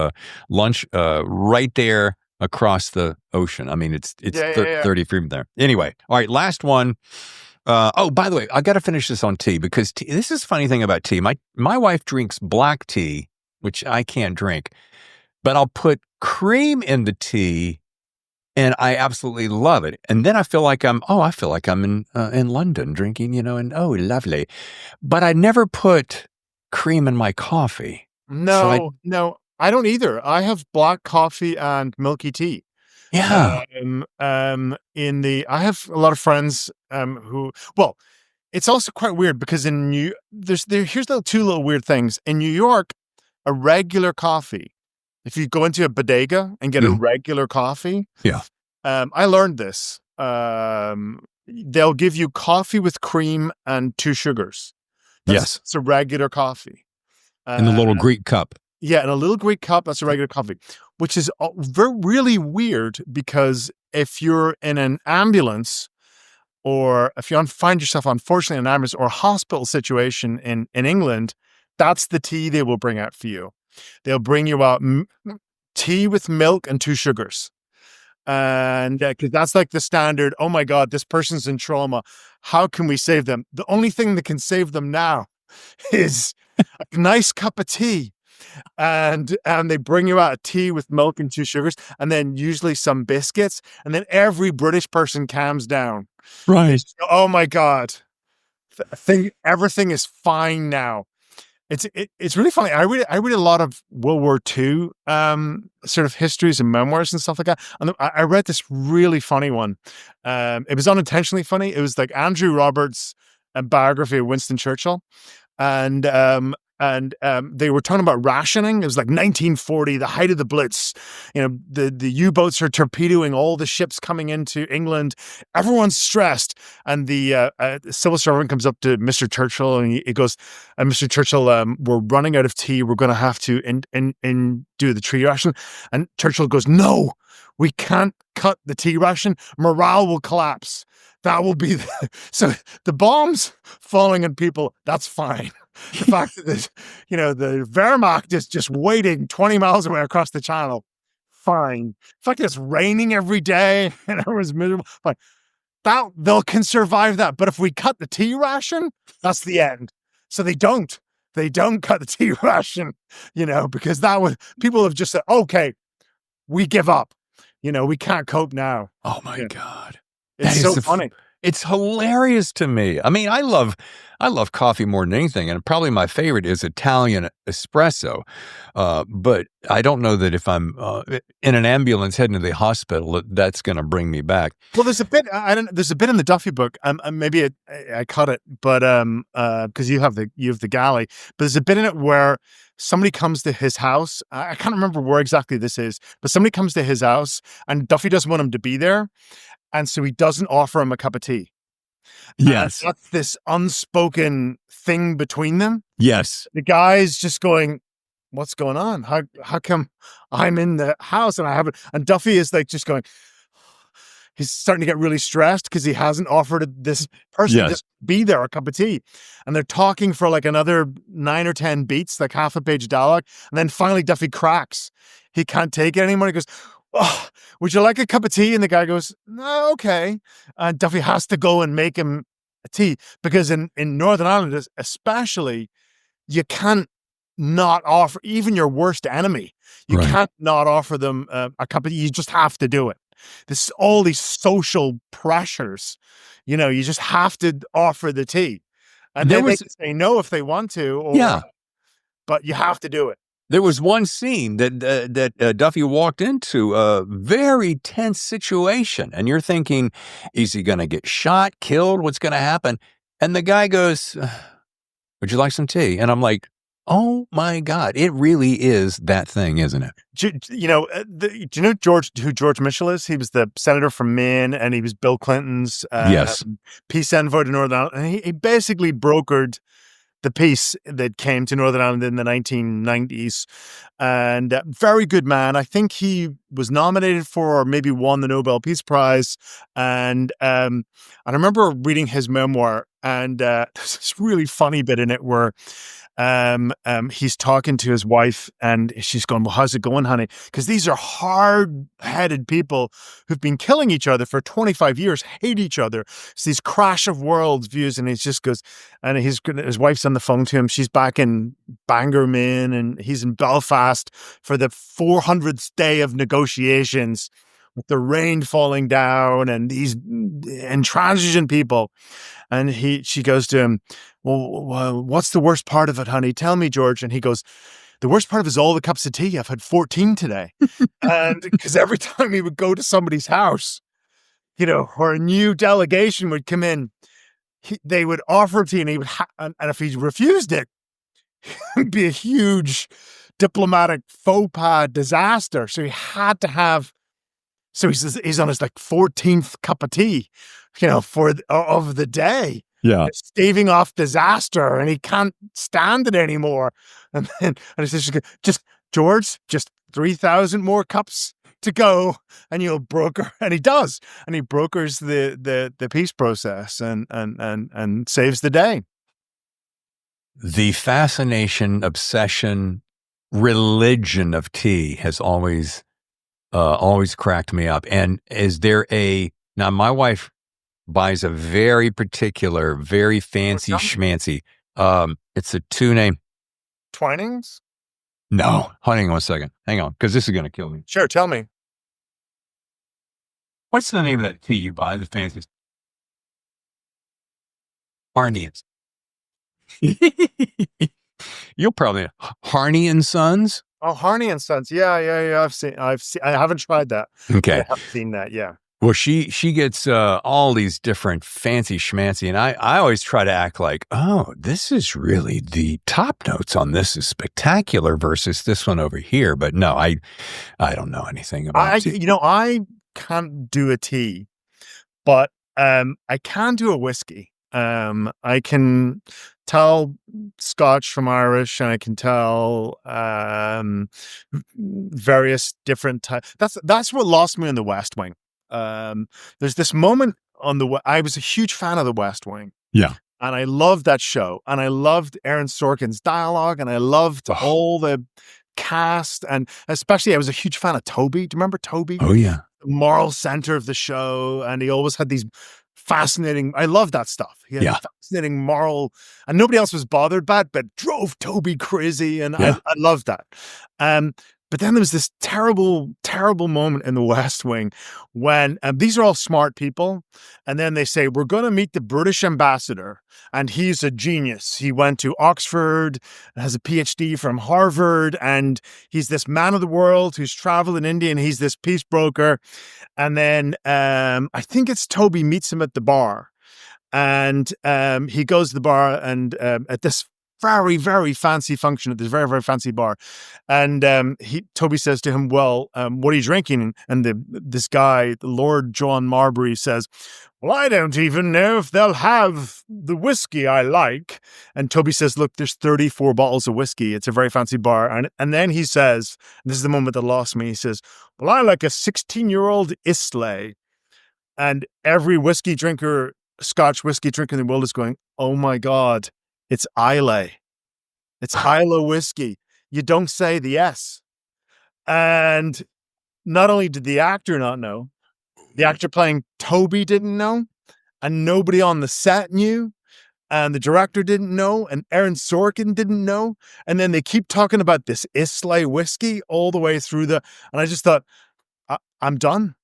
lunch right there across the ocean. I mean, it's 30 feet from there. Anyway, all right, last one. By the way, I got to finish this on tea because this is a funny thing about tea. My wife drinks black tea, which I can't drink, but I'll put cream in the tea, and I absolutely love it. And then I feel like I'm in London drinking, and lovely. But I never put cream in my coffee. No, I don't either. I have black coffee and milky tea. Yeah. I have a lot of friends who, well, it's also quite weird because here's the two little weird things. In New York, a regular coffee, if you go into a bodega and get a regular coffee, I learned this. They'll give you coffee with cream and 2 sugars. It's a regular coffee. In the little Greek cup. Yeah, in a little Greek cup, that's a regular coffee, which is really weird because if you're in an ambulance or if you find yourself, unfortunately, in an ambulance or a hospital situation in England, that's the tea they will bring out for you. They'll bring you out tea with milk and 2 sugars. And because that's like the standard, oh my God, this person's in trauma. How can we save them? The only thing that can save them now is a nice cup of tea. And they bring you out a tea with milk and 2 sugars, and then usually some biscuits. And then every British person calms down. Right. Oh my God. Everything is fine now. It's really funny. I read a lot of World War II sort of histories and memoirs and stuff like that. And I read this really funny one. It was unintentionally funny. It was like Andrew Roberts' biography of Winston Churchill, and they were talking about rationing. It was like 1940, the height of the Blitz. You know, the U-boats are torpedoing all the ships coming into England. Everyone's stressed. And the civil servant comes up to Mr. Churchill and he goes, Mr. Churchill, we're running out of tea. We're going to have to do the tea ration. And Churchill goes, no, we can't cut the tea ration. Morale will collapse. That will be so the bombs falling on people, that's fine. The fact that the Wehrmacht is just waiting 20 miles away across the channel, fine. The fact that it's raining every day and everyone's miserable, fine. They can survive that. But if we cut the tea ration, that's the end. So they don't cut the tea ration, because people have just said, okay, we give up. We can't cope now. Oh my God. It's so funny. It's hilarious to me. I mean, I love coffee more than anything, and probably my favorite is Italian espresso. But I don't know that if I'm in an ambulance heading to the hospital, that's going to bring me back. Well, there's a bit. There's a bit in the Duffy book. Maybe I cut it, but because you have the galley. But there's a bit in it where somebody comes to his house. I can't remember where exactly this is, but somebody comes to his house, and Duffy doesn't want him to be there. And so he doesn't offer him a cup of tea. Yes. And that's this unspoken thing between them. Yes. The guy's just going, what's going on? How come I'm in the house and I haven't? And Duffy is like just going, he's starting to get really stressed because he hasn't offered this person to just be there a cup of tea. And they're talking for like another 9 or 10 beats, like half a page dialogue. And then finally Duffy cracks. He can't take it anymore. He goes, oh, would you like a cup of tea? And the guy goes, no, okay. And Duffy has to go and make him a tea because in Northern Ireland, especially, you can't not offer, even your worst enemy, you can't not offer them a cup of tea. You just have to do it. All these social pressures, you just have to offer the tea. And then they can say no if they want to, but you have to do it. There was one scene that Duffy walked into a very tense situation, and you're thinking, is he going to get shot, killed? What's going to happen? And the guy goes, would you like some tea? And I'm like, oh my God, it really is that thing, isn't it? Do you know who George Mitchell is? He was the senator from Maine, and he was Bill Clinton's peace envoy to Northern Ireland. And he basically brokered the peace that came to Northern Ireland in the 1990s, and very good man. I think he was nominated for or maybe won the Nobel Peace Prize. And I remember reading his memoir, and there's this really funny bit in it where he's talking to his wife and she's going, well, how's it going, honey? Because these are hard-headed people who've been killing each other for 25 years, hate each other. It's these crash of worlds views. And he just goes, and his wife's on the phone to him. She's back in Bangor, Maine, and he's in Belfast for the 400th day of negotiations with the rain falling down and these intransigent people. And she goes to him, well, what's the worst part of it, honey? Tell me, George. And he goes, the worst part of it is all the cups of tea. I've had 14 today. And because every time he would go to somebody's house, or a new delegation would come in, they would offer tea, and he would, and if he refused it, it'd be a huge diplomatic faux pas disaster. So he had to have. So he's on his 14th cup of tea, of the day. Yeah, staving off disaster, and he can't stand it anymore. And he says, "Just George, just 3,000 more cups to go, and you'll broker." And he does, and he brokers the peace process, and saves the day. The fascination, obsession, religion of tea has always cracked me up. And is there now my wife buys a very particular, very fancy schmancy. It's a two-name. Twinings? No, hang on 1 second. Hang on, because this is going to kill me. Sure, tell me. What's the name of that tea you buy, the fanciest? Harney's. You'll probably Harney and Sons. Oh, Harney and Sons. Yeah. I've seen. I haven't tried that. Okay, I haven't seen that. Yeah. Well, she gets all these different fancy schmancy, and I always try to act like, oh, this is really the top notes on this is spectacular versus this one over here. But no, I don't know anything about tea. I can't do a tea, but I can do a whiskey. I can tell Scotch from Irish, and I can tell various different types. That's what lost me in the West Wing. There's this moment I was a huge fan of the West Wing. Yeah. And I loved that show, and I loved Aaron Sorkin's dialogue, and I loved all the cast, and especially I was a huge fan of Toby. Do you remember Toby? Oh yeah. The moral center of the show, and he always had these fascinating. I love that stuff. He had fascinating moral, and nobody else was bothered by it, but drove Toby crazy, and I loved that. But then there was this terrible, terrible moment in the West Wing when these are all smart people. And then they say, we're going to meet the British ambassador, and he's a genius. He went to Oxford, has a PhD from Harvard, and he's this man of the world who's traveled in India, and he's this peace broker. And then I think it's Toby meets him at the bar, and he goes to the bar, and at this very, very fancy function at this very, very fancy bar. And Toby says to him, well, what are you drinking? And this guy, Lord John Marbury, says, well, I don't even know if they'll have the whiskey I like. And Toby says, look, there's 34 bottles of whiskey. It's a very fancy bar. And then he says, this is the moment that lost me. He says, well, I like a 16-year-old Islay. And every Scotch whiskey drinker in the world is going, oh my God, it's Islay. It's Islay whiskey. You don't say the S. And not only did the actor not know, the actor playing Toby didn't know, and nobody on the set knew, and the director didn't know, and Aaron Sorkin didn't know. And then they keep talking about this Islay whiskey all the way through and I just thought, I'm done.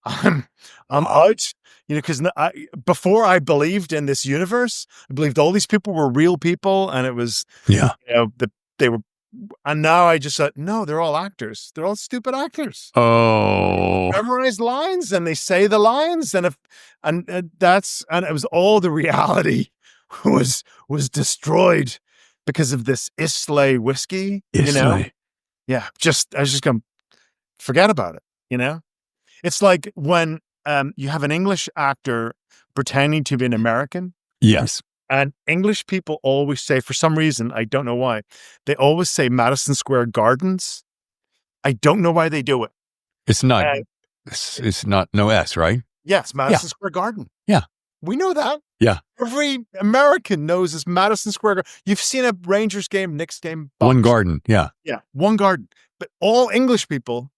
I'm out, because before I believed in this universe, I believed all these people were real people, and it was, they were, and now I just thought, no, they're all actors. They're all stupid actors. Oh, memorize lines, and they say the lines, and it was all the reality was destroyed because of this Islay whiskey. Islay. I was just going, forget about it. It's like when you have an English actor pretending to be an American. Yes. And English people always say, for some reason, I don't know why, they always say Madison Square Gardens. I don't know why they do it. It's not, it's not no S, right? Yes, Madison Square Garden. Yeah. We know that. Yeah. Every American knows it's Madison Square Garden. You've seen a Rangers game, Knicks game. Bucks. One garden. Yeah. Yeah, one garden. But all English people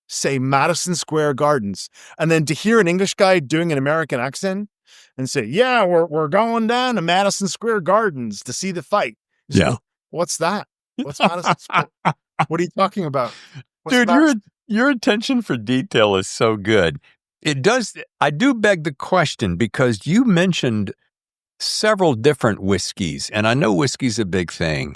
say Madison Square Gardens. And then to hear an English guy doing an American accent and say, yeah, we're going down to Madison Square Gardens to see the fight. So, what's that? What's Madison Square? What are you talking about? Dude, your attention for detail is so good. I do beg the question, because you mentioned several different whiskeys, and I know whiskey's a big thing.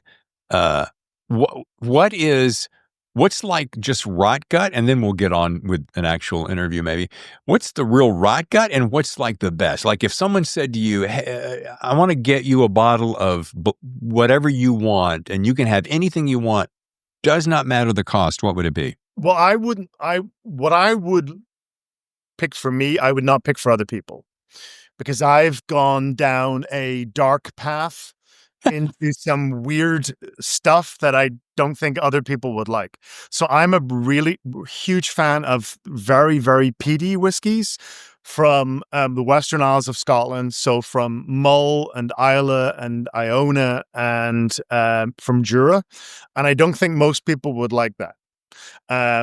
what's like just rot gut, and then we'll get on with an actual interview maybe. What's the real rot gut, and what's like the best? Like if someone said to you, hey, I want to get you a bottle of whatever you want, and you can have anything you want, does not matter the cost, what would it be? Well, what I would pick for me, I would not pick for other people, because I've gone down a dark path into some weird stuff that I don't think other people would like. So I'm a really huge fan of very, very peaty whiskeys from the Western Isles of Scotland. So from Mull and Islay and Iona and from Jura. And I don't think most people would like that.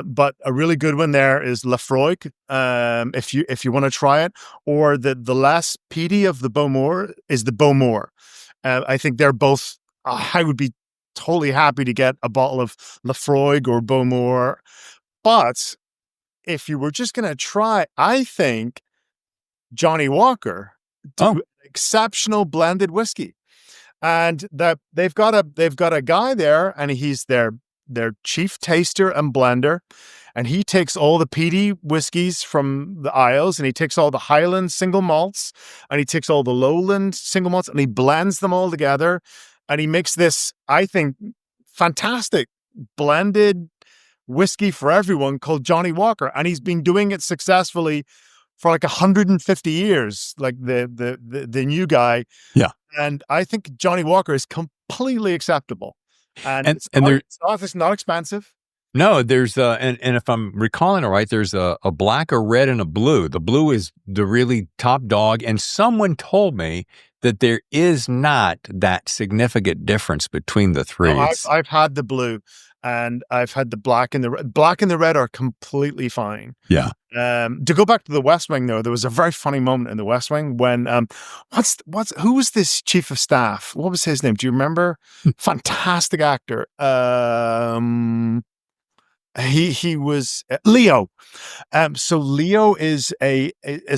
But a really good one there is Lafroig, if you want to try it, or the less peaty of the Bowmore is the Bowmore. I think they're both. I would be totally happy to get a bottle of Lafroig or Bowmore. But if you were just going to try, I think Johnny Walker do exceptional blended whiskey, and that they've got a guy there, and he's their chief taster and blender, and he takes all the peaty whiskeys from the Isles, and he takes all the Highland single malts, and he takes all the Lowland single malts, and he blends them all together, and he makes this, I think, fantastic blended whiskey for everyone called Johnny Walker, and he's been doing it successfully for like 150 years, like the new guy. Yeah. And I think Johnny Walker is completely acceptable. And it's not expensive. No, there's and if I'm recalling it right, there's a black, a red, and a blue. The blue is the really top dog, and someone told me that there is not that significant difference between the three. No, I've had the blue, and I've had the black and the red. Black and the red are completely fine. Yeah. To go back to the West Wing, though, there was a very funny moment in the West Wing when who was this chief of staff? What was his name? Do you remember? Fantastic actor. He was Leo. So Leo is an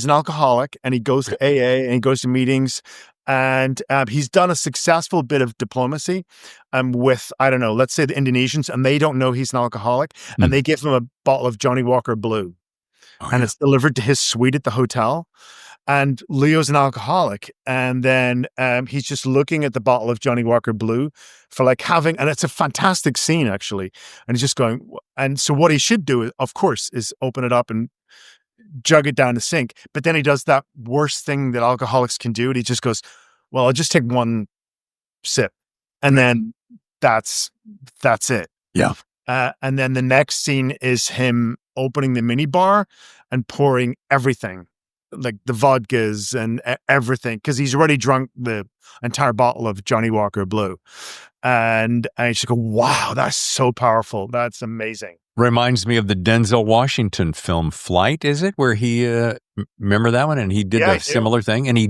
alcoholic, and he goes to AA and he goes to meetings, and he's done a successful bit of diplomacy with, I don't know, let's say the Indonesians, and they don't know he's an alcoholic, and they give him a bottle of Johnny Walker Blue, and it's delivered to his suite at the hotel. And Leo's an alcoholic, and then he's just looking at the bottle of Johnny Walker Blue for like having, and it's a fantastic scene actually. And he's just going, and so what he should do, of course, is open it up and jug it down the sink. But then he does that worst thing that alcoholics can do, and he just goes, "Well, I'll just take one sip, and then that's it." Yeah. And then the next scene is him opening the mini bar and pouring everything, like the vodkas and everything, because he's already drunk the entire bottle of Johnny Walker Blue. And I just go, wow, that's so powerful. That's amazing. Reminds me of the Denzel Washington film Flight, is it? Where he, remember that one? And he did a similar thing, and he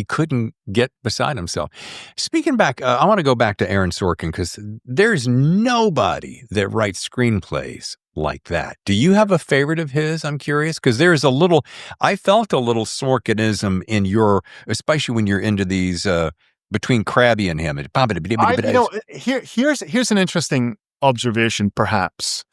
couldn't get beside himself. Speaking back, I want to go back to Aaron Sorkin, because there's nobody that writes screenplays like that. Do you have a favorite of his? I'm curious, because there's I felt a little Sorkinism in especially when you're into these, between Krabby and him. Here's an interesting observation, perhaps.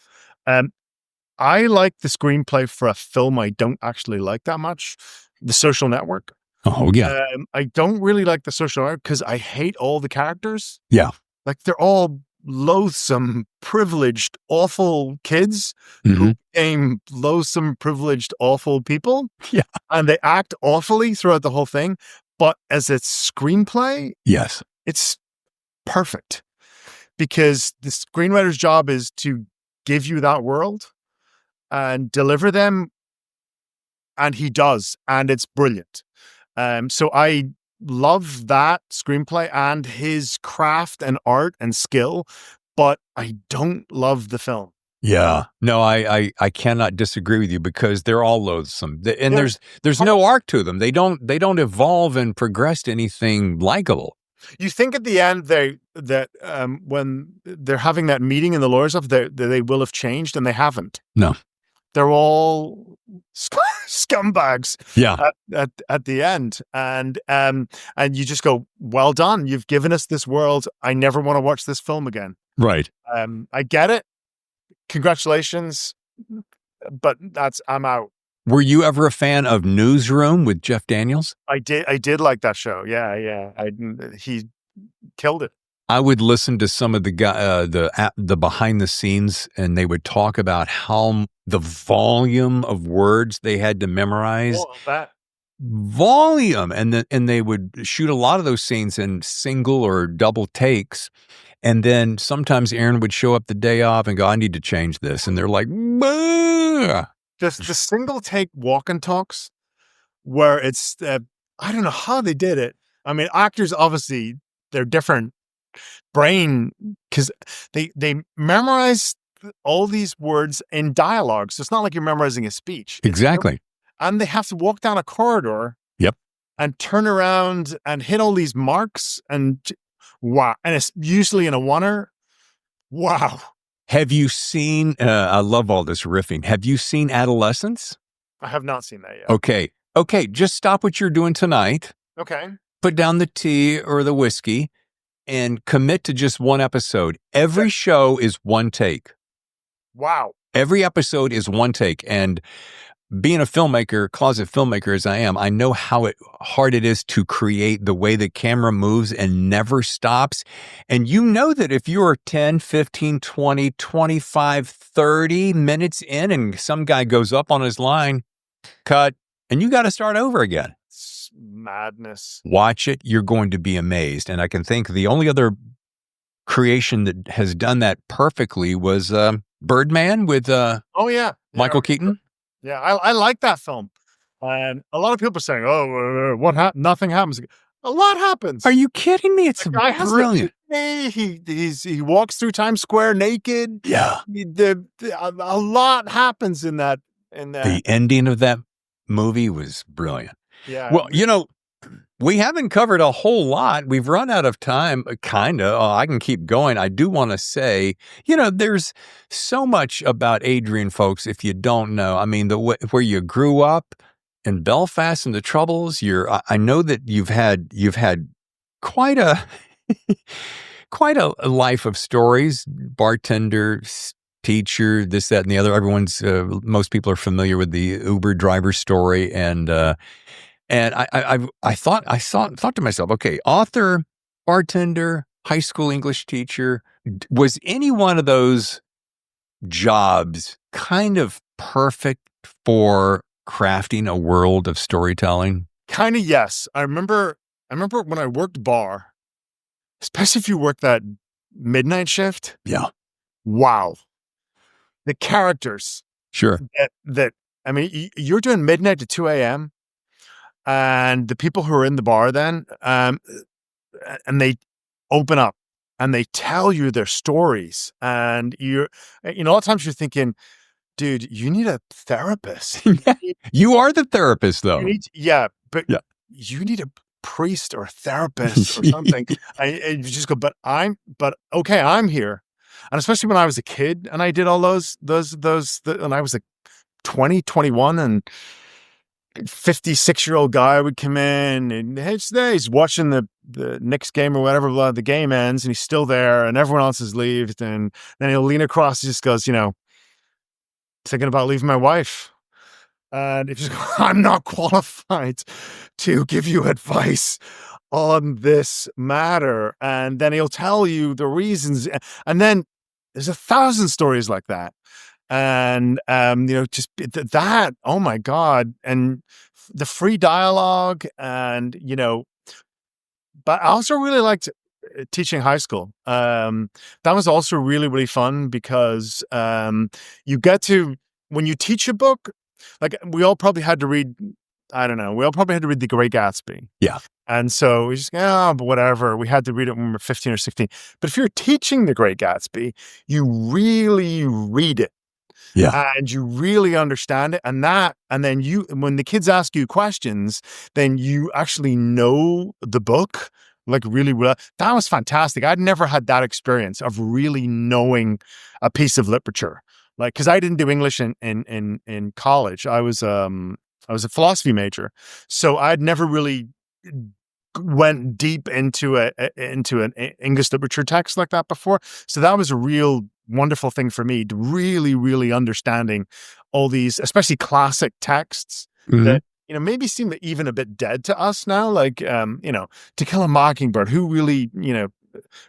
I like the screenplay for a film I don't actually like that much, The Social Network. Oh, yeah. I don't really like The Social Network because I hate all the characters. Yeah. Like they're all loathsome, privileged, awful kids who became loathsome, privileged, awful people. Yeah. And they act awfully throughout the whole thing. But as a screenplay, yes, it's perfect, because the screenwriter's job is to give you that world and deliver them, and he does, and it's brilliant. So I love that screenplay and his craft and art and skill, but I don't love the film. Yeah, no, I cannot disagree with you, because they're all loathsome, and there's no arc to them. They don't evolve and progress to anything likable. You think at the end when they're having that meeting in the lawyer's office, they will have changed, and they haven't. No, they're all scumbags. Yeah. At the end, and you just go, well done. You've given us this world. I never want to watch this film again. Right. I get it. Congratulations, but I'm out. Were you ever a fan of Newsroom with Jeff Daniels? I did like that show. Yeah. He killed it. I would listen to some of the behind the scenes, and they would talk about how the volume of words they had to memorize. Oh, that volume, and they would shoot a lot of those scenes in single or double takes. And then sometimes Aaron would show up the day off and go, I need to change this. And they're like, bah! Just the single take walk and talks where it's, I don't know how they did it. I mean, actors, obviously, they're different brain because they memorize all these words in dialogue. So it's not like you're memorizing a speech. Exactly. And they have to walk down a corridor. Yep. And turn around and hit all these marks. And wow. And it's usually in a oneer. Wow. Have you seen, I love all this riffing. Have you seen Adolescence? I have not seen that yet. Okay. Just stop what you're doing tonight. Okay. Put down the tea or the whiskey and commit to just one episode. Every show is one take. Wow. Every episode is one take. And being a filmmaker, closet filmmaker as I am, I know how hard it is to create the way the camera moves and never stops. And you know that if you're 10, 15, 20, 25, 30 minutes in and some guy goes up on his line, cut, and you got to start over again. It's madness. Watch it. You're going to be amazed. And I can think the only other creation that has done that perfectly was Birdman with Michael Keaton. Yeah, I like that film. And a lot of people are saying, oh, what happened? Nothing happens. A lot happens. Are you kidding me? It's brilliant. He walks through Times Square naked. Yeah. A lot happens in that. The ending of that movie was brilliant. Yeah. Well, we haven't covered a whole lot. We've run out of time, kind of. I can keep going. I do want to say, there's so much about Adrian, folks, if you don't know. I mean, where you grew up in Belfast and the Troubles, I know that you've had quite a life of stories, bartender, teacher, this, that, and the other. Most people are familiar with the Uber driver story, and I thought to myself, okay, author, bartender, high school English teacher, was any one of those jobs kind of perfect for crafting a world of storytelling? Kind of, yes. I remember when I worked bar, especially if you work that midnight shift. Yeah. Wow. The characters. Sure. I mean, you're doing midnight to 2 a.m. And the people who are in the bar then, and they open up and they tell you their stories. And a lot of times you're thinking, dude, you need a therapist. You are the therapist, though. You need a priest or a therapist or something. You just go, but okay, I'm here. And especially when I was a kid and I did all those, and I was like 20, 21, and 56-year-old guy would come in and he's watching the Knicks game or whatever, the game ends and he's still there and everyone else has left. And then he'll lean across and just goes, thinking about leaving my wife. And if you just go, I'm not qualified to give you advice on this matter. And then he'll tell you the reasons. And then there's 1,000 stories like that. And, just that, oh my God. And the free dialogue and, but I also really liked teaching high school. That was also really, really fun because, you get to, when you teach a book, like we all probably had to read, The Great Gatsby. Yeah. And so we just but whatever. We had to read it when we were 15 or 16. But if you're teaching The Great Gatsby, you really read it. Yeah. And you really understand it. And then when the kids ask you questions, then you actually know the book like really well. That was fantastic. I'd never had that experience of really knowing a piece of literature like, because I didn't do English in college. I was a philosophy major, so I'd never really went deep into into an English literature text like that before. So that was a real wonderful thing for me, to really understanding all these, especially classic texts that maybe seem even a bit dead to us now. Like To Kill a Mockingbird. Who really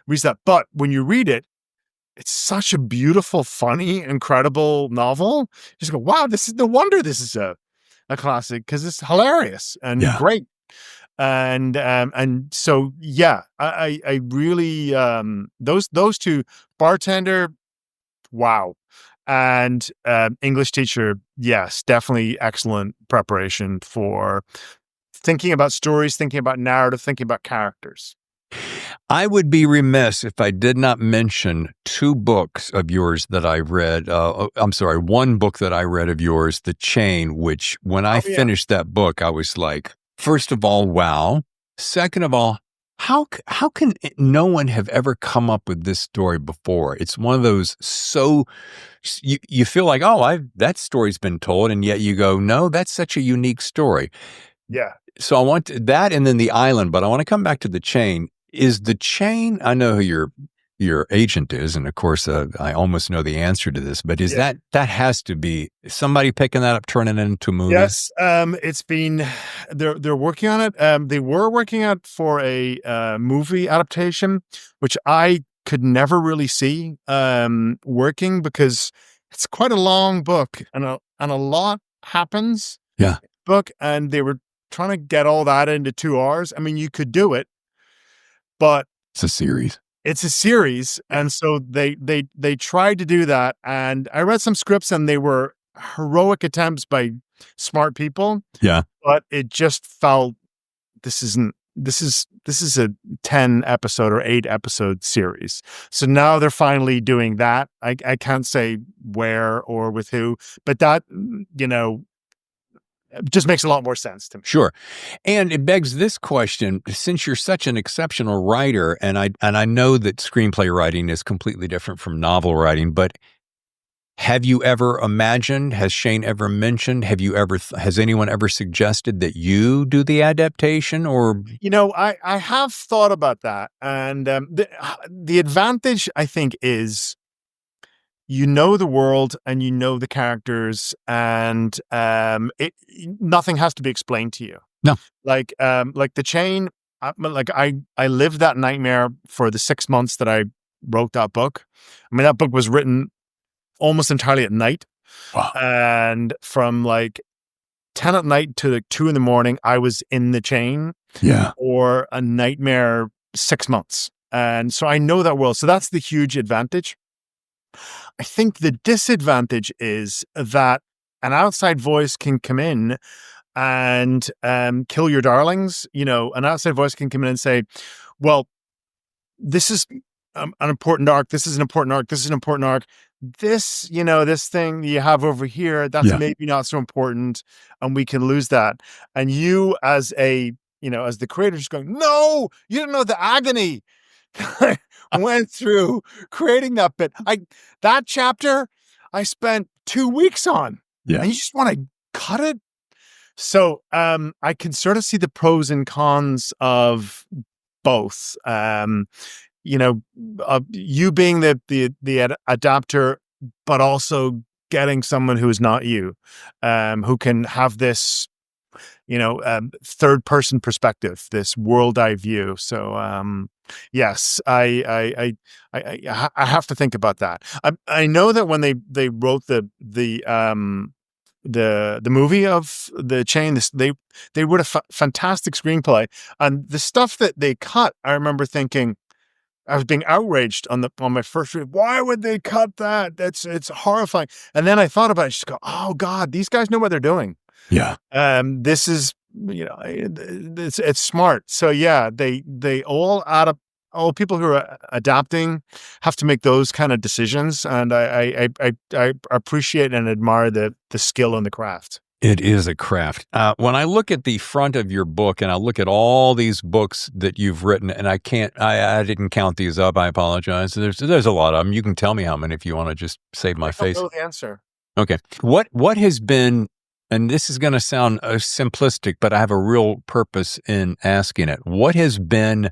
reads that? But when you read it, it's such a beautiful, funny, incredible novel. You just go, wow, this is no wonder this is a classic, because it's hilarious and great. And so yeah, I really those two, bartender, wow, and English teacher, yes, definitely excellent preparation for thinking about stories, thinking about narrative, thinking about characters. I would be remiss if I did not mention two books of yours that I read. I'm sorry, one book that I read of yours, The Chain, which when I finished that book, I was like, first of all, wow. Second of all, how can no one have ever come up with this story before? It's one of those, so you feel like, oh, that story's been told, and yet you go, no, that's such a unique story. Yeah. So I want that, and then The Island, but I want to come back to The Chain. Is The Chain, I know who your agent is, and of course, I almost know the answer to this, but is that has to be somebody picking that up, turning it into a movie? Yes, it's been, they're working on it. They were working on it for a movie adaptation, which I could never really see working, because it's quite a long book, and a lot happens. Yeah, book, and they were trying to get all that into 2 hours. I mean, you could do it, but it's a series. It's a series, and so they tried to do that, and I read some scripts, and they were heroic attempts by smart people. Yeah, but it just felt, this is a 10 episode or 8 episode series. So now they're finally doing that. I can't say where or with who, but that just makes a lot more sense to me. Sure. And it begs this question, since you're such an exceptional writer, and I know that screenplay writing is completely different from novel writing, but have you ever imagined, has Shane ever mentioned, has anyone ever suggested that you do the adaptation? Or I have thought about that, and the advantage, I think, is the world and the characters, and nothing has to be explained to you. No. Like The Chain, I lived that nightmare for the 6 months that I wrote that book. I mean, that book was written almost entirely at night. Wow. And from 10 at night to 2 in the morning, I was in the chain. Yeah. Or a nightmare 6 months. And so I know that world. So that's the huge advantage. I think the disadvantage is that an outside voice can come in and kill your darlings. An outside voice can come in and say, well, this is an important arc. This is an important arc. This is an important arc. This, this thing you have over here, that's maybe not so important, and we can lose that. And you, as as the creator, just going, no, you don't know the agony I went through creating that bit. That chapter I spent 2 weeks on. Yeah. And you just want to cut it. So I can sort of see the pros and cons of both. You being the adapter, but also getting someone who is not you, who can have this, third person perspective, this world eye view. So yes, I have to think about that. I know that when they wrote the movie of The Chain, they wrote a fantastic screenplay, and the stuff that they cut, I remember thinking, I was being outraged on my first read. Why would they cut that? It's horrifying. And then I thought about it. Just go, oh God, these guys know what they're doing. Yeah. This is, it's smart. So yeah, they all add up. All people who are adapting have to make those kind of decisions, and I appreciate and admire the skill and the craft. It is a craft. When I look at the front of your book and I look at all these books that you've written, and I didn't count these up. I apologize. There's a lot of them. You can tell me how many if you want to just save my face. I don't know the answer. Okay. What has been, and this is going to sound simplistic, but I have a real purpose in asking it. What has been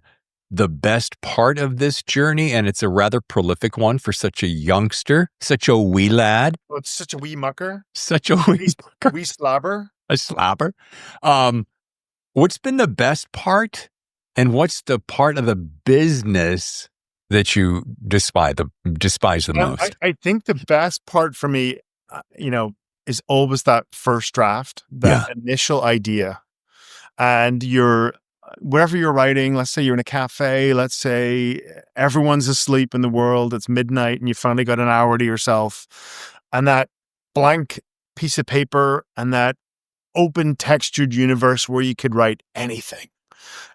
the best part of this journey? And it's a rather prolific one for such a youngster, such a wee lad. Well, it's such a wee mucker. Such a wee mucker. Wee slobber. A slobber. What's been the best part? And what's the part of the business that you despise the most? I think the best part for me, is always that first draft, that initial idea. And wherever you're writing, let's say you're in a cafe, let's say everyone's asleep in the world, it's midnight and you finally got an hour to yourself, and that blank piece of paper and that open textured universe where you could write anything.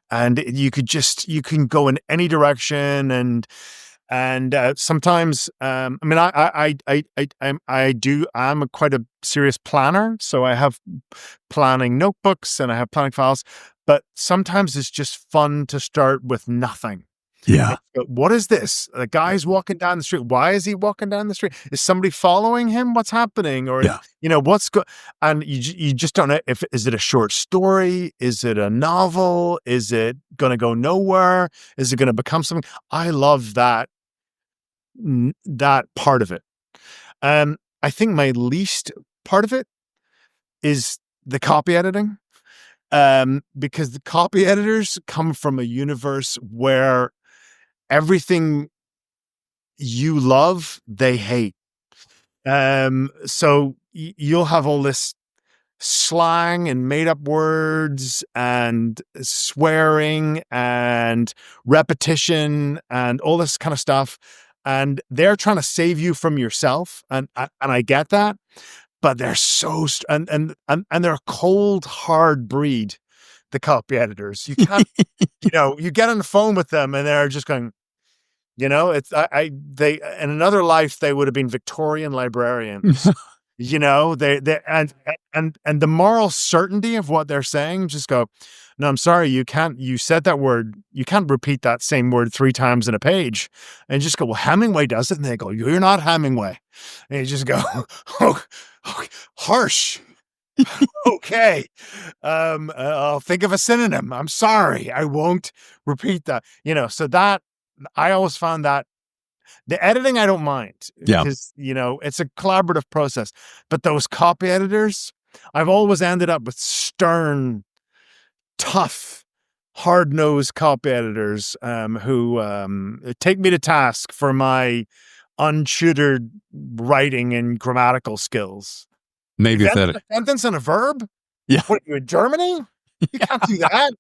And you can go in any direction. And sometimes, I'm quite a serious planner. So I have planning notebooks and I have planning files, but sometimes it's just fun to start with nothing. Yeah. What is this? The guy's walking down the street. Why is he walking down the street? Is somebody following him? What's happening? Or, and you just don't know is it a short story? Is it a novel? Is it going to go nowhere? Is it going to become something? I love that part of it. I think my least part of it is the copy editing. Because the copy editors come from a universe where everything you love, they hate. So you'll have all this slang and made up words and swearing and repetition and all this kind of stuff. And they're trying to save you from yourself. And I get that. But they're so and they're a cold, hard breed, the copy editors. You can't, you get on the phone with them and they're just going, they in another life they would have been Victorian librarians. They and the moral certainty of what they're saying, just go, no, I'm sorry, you said that word, you can't repeat that same word 3 times in a page. And just go, well, Hemingway does it. And they go, you're not Hemingway. And you just go, oh, harsh. Okay. I'll think of a synonym. I'm sorry. I won't repeat that. So that I always found that the editing, I don't mind because, it's a collaborative process, but those copy editors, I've always ended up with stern, tough, hard-nosed copy editors, who take me to task for my untutored writing and grammatical skills. Maybe a sentence and a verb? Yeah. What, are you in Germany? You can't do that.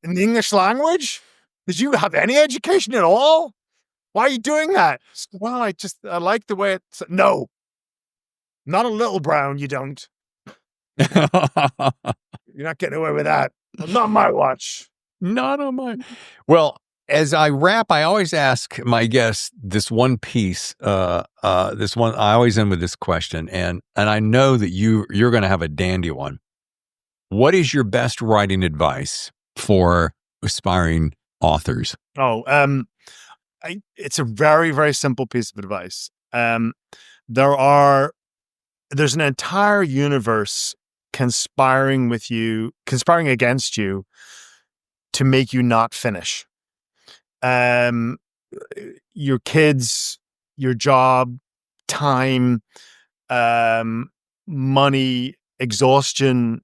In the English language? Did you have any education at all? Why are you doing that? Well, I like the way it's... No. Not a little brown, you don't. You're not getting away with that. Not on my watch. Not on my... Well, as I wrap, I always ask my guests this one piece. I always end with this question, and I know that you're going to have a dandy one. What is your best writing advice for aspiring authors? It's a very, very simple piece of advice. There's an entire universe conspiring against you to make you not finish. Your kids, your job, time, money, exhaustion.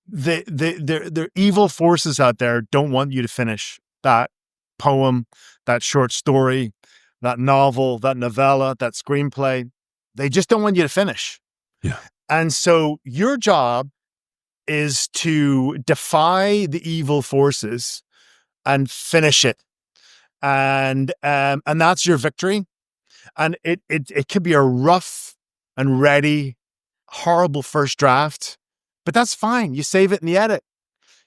The evil forces out there don't want you to finish that poem, that short story, that novel, that novella, that screenplay. They just don't want you to finish. Yeah. And so your job is to defy the evil forces and finish it. And that's your victory. And it could be a rough and ready, horrible first draft, but that's fine. You save it in the edit.